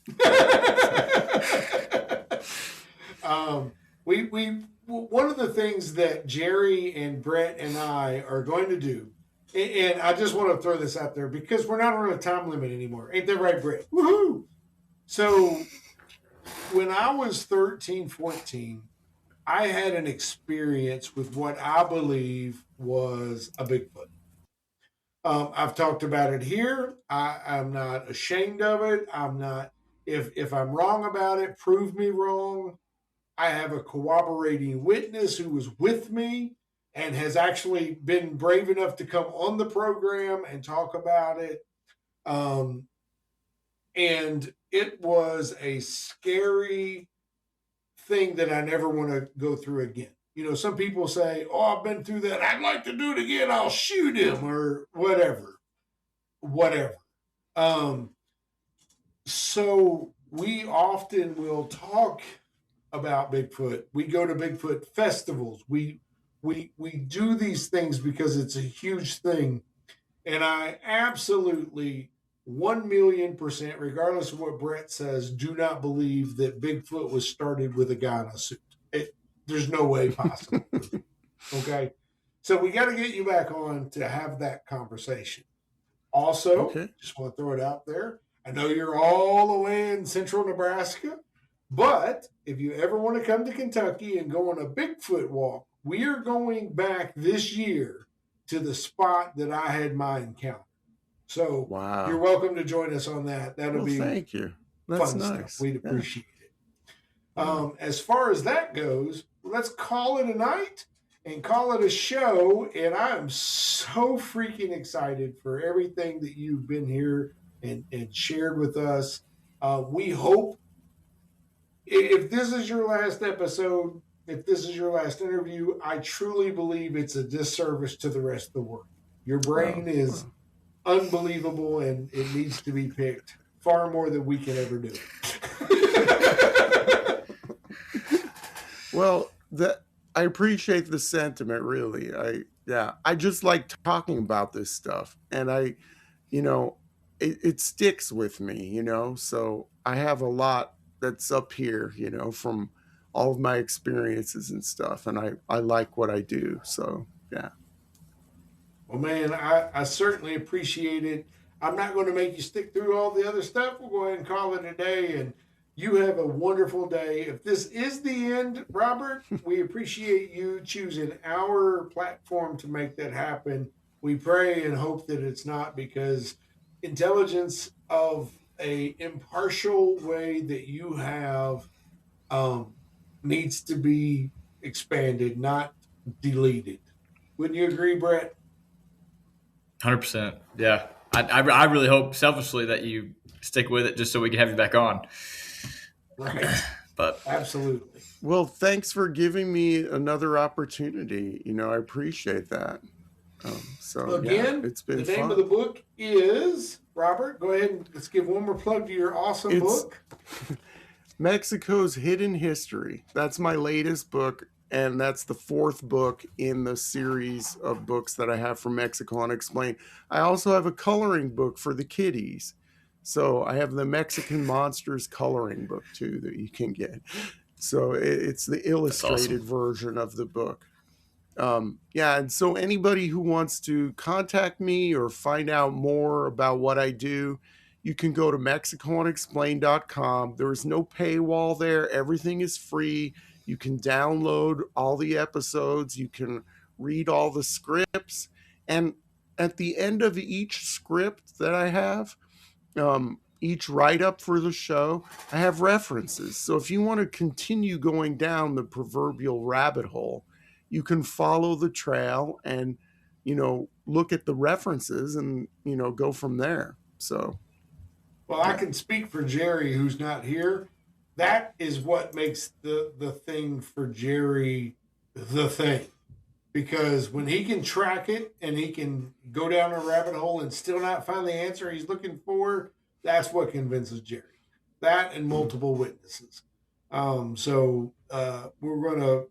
We one of the things that Jerry and Brett and I are going to do, and I just want to throw this out there because we're not on a time limit anymore. Ain't that right, Brett? Woohoo! So when I was 13, 14, I had an experience with what I believe was a Bigfoot. I've talked about it here. I'm not ashamed of it. I'm not. If I'm wrong about it, prove me wrong. I have a corroborating witness who was with me and has actually been brave enough to come on the program and talk about it. And it was a scary thing that I never want to go through again. Some people say, "Oh, I've been through that. I'd like to do it again. I'll shoot him," or whatever. So we often will talk about Bigfoot. We go to Bigfoot festivals. We do these things because it's a huge thing. And I absolutely 1,000,000%, regardless of what Brett says, do not believe that Bigfoot was started with a guy in a suit. There's no way possible. Okay. So we got to get you back on to have that conversation. Also, Just want to throw it out there. I know you're all the way in central Nebraska, but if you ever want to come to Kentucky and go on a Bigfoot walk, we are going back this year to the spot that I had my encounter. So You're welcome to join us on that. That'll be thank you. That's fun stuff. nice. We'd Yeah. appreciate it. As far as that goes, let's call it a night and call it a show. And I am so freaking excited for everything that you've been here and shared with us. We hope if this is your last episode, if this is your last interview, I truly believe it's a disservice to the rest of the world. Your brain is unbelievable and it needs to be picked far more than we can ever do. Well, I appreciate the sentiment, really. I just like talking about this stuff, and it sticks with me, So I have a lot that's up here, from all of my experiences and stuff, and I like what I do. So yeah. Well, man, I certainly appreciate it. I'm not going to make you stick through all the other stuff. We'll go ahead and call it a day, and you have a wonderful day. If this is the end, Robert, we appreciate you choosing our platform to make that happen. We pray and hope that it's not, because intelligence of a impartial way that you have needs to be expanded, not deleted. Wouldn't you agree, Brett? 100%. Yeah. I really hope selfishly that you stick with it just so we can have you back on. Right. But absolutely. Well, thanks for giving me another opportunity. I appreciate that. So again, it's been the name fun. of the book is, Robert, go ahead and let's give one more plug to your awesome book. Mexico's Hidden History. That's my latest book, and that's the 4th book in the series of books that I have from Mexico Unexplained. I also have a coloring book for the kiddies. So I have the Mexican Monsters coloring book too that you can get. So it's the illustrated version of the book. And so anybody who wants to contact me or find out more about what I do, you can go to mexicounexplained.com. There is no paywall there. Everything is free. You can download all the episodes. You can read all the scripts. And at the end of each script that I have, each write-up for the show, I have references. So if you want to continue going down the proverbial rabbit hole, you can follow the trail and, look at the references and, go from there. So. Well, I can speak for Jerry, who's not here. That is what makes the thing for Jerry the thing. Because when he can track it and he can go down a rabbit hole and still not find the answer he's looking for, that's what convinces Jerry. That and multiple witnesses. So we're going to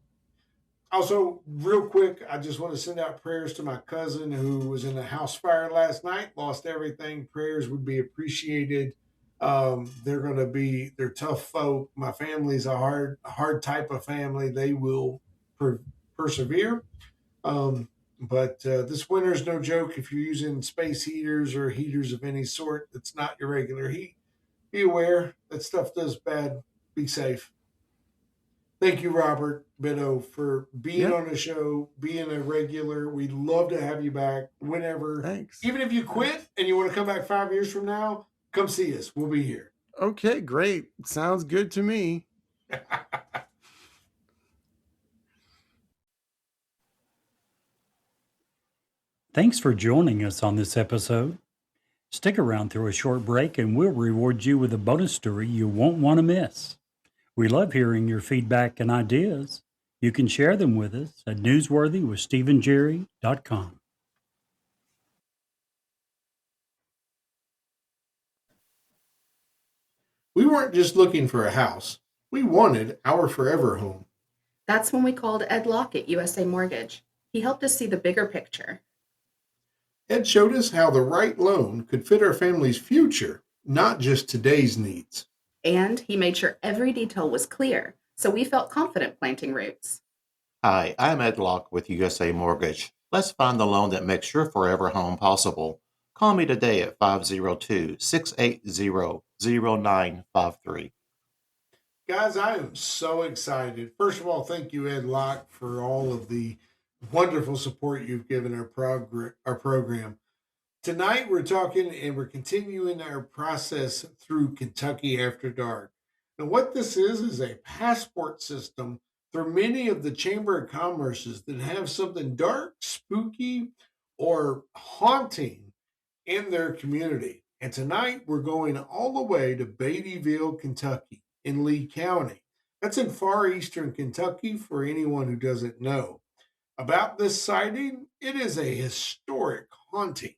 also, real quick, I just want to send out prayers to my cousin who was in a house fire last night, lost everything. Prayers would be appreciated. They're tough folk. My family's a hard type of family. They will persevere. But this winter's no joke. If you're using space heaters or heaters of any sort that's not your regular heat, be aware that stuff does bad. Be safe. Thank you, Robert Bitto, for being on the show, being a regular. We'd love to have you back whenever. Thanks. Even if you quit and you want to come back 5 years from now, come see us. We'll be here. Okay, great. Sounds good to me. Thanks for joining us on this episode. Stick around through a short break and we'll reward you with a bonus story you won't want to miss. We love hearing your feedback and ideas. You can share them with us at newsworthywithstephenjerry.com. We weren't just looking for a house. We wanted our forever home. That's when we called Ed Lockett, USA Mortgage. He helped us see the bigger picture. Ed showed us how the right loan could fit our family's future, not just today's needs. And he made sure every detail was clear, so we felt confident planting roots. Hi, I'm Ed Locke with USA Mortgage. Let's find the loan that makes your forever home possible. Call me today at 502-680-0953. Guys, I am so excited. First of all, thank you, Ed Locke, for all of the wonderful support you've given our program. Tonight we're talking and we're continuing our process through Kentucky After Dark. And what this is a passport system through many of the Chamber of Commerces that have something dark, spooky, or haunting in their community. And tonight we're going all the way to Beattyville, Kentucky, in Lee County. That's in far eastern Kentucky for anyone who doesn't know. About this sighting, it is a historic haunting.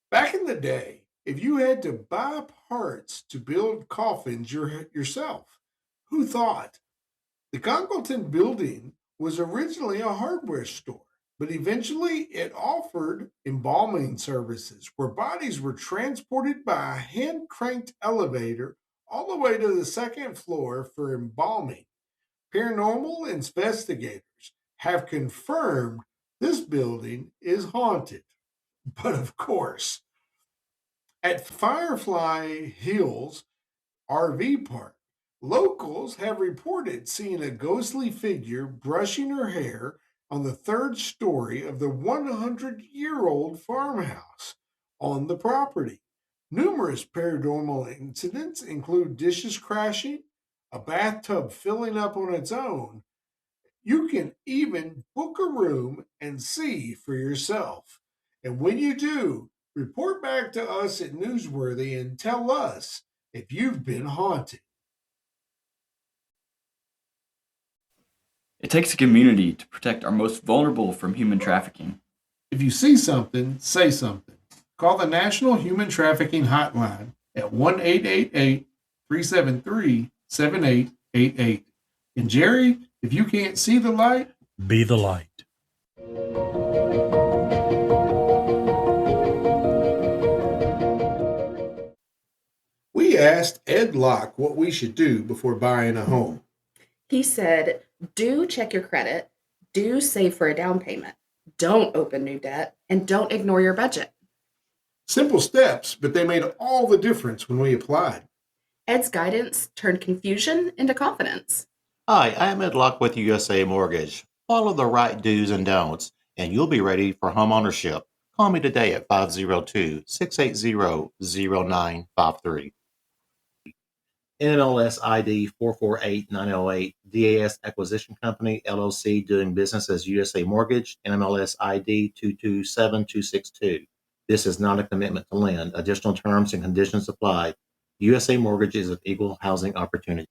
Back in the day, if you had to buy parts to build coffins yourself, who thought? The Congleton building was originally a hardware store, but eventually it offered embalming services where bodies were transported by a hand cranked elevator all the way to the second floor for embalming. Paranormal investigators have confirmed this building is haunted. But of course, at Firefly Hills RV Park, locals have reported seeing a ghostly figure brushing her hair on the third story of the 100-year-old farmhouse on the property. Numerous paranormal incidents include dishes crashing, a bathtub filling up on its own. You can even book a room and see for yourself. And when you do, report back to us at Newsworthy and tell us if you've been haunted. It takes a community to protect our most vulnerable from human trafficking. If you see something, say something. Call the National Human Trafficking Hotline at 1-888-373-7888. And Jerry, if you can't see the light, Be the light. we asked Ed Locke what we should do before buying a home. He said, do check your credit, do save for a down payment, don't open new debt, and don't ignore your budget. Simple steps, but they made all the difference when we applied. Ed's guidance turned confusion into confidence. Hi, I am Ed Locke with USA Mortgage. Follow the right do's and don'ts, and you'll be ready for home ownership. Call me today at 502-680-0953. NMLS ID 448908, DAS Acquisition Company, LLC, doing business as USA Mortgage, NMLS ID 227262. This is not a commitment to lend. Additional terms and conditions apply. USA Mortgage is an equal housing opportunity.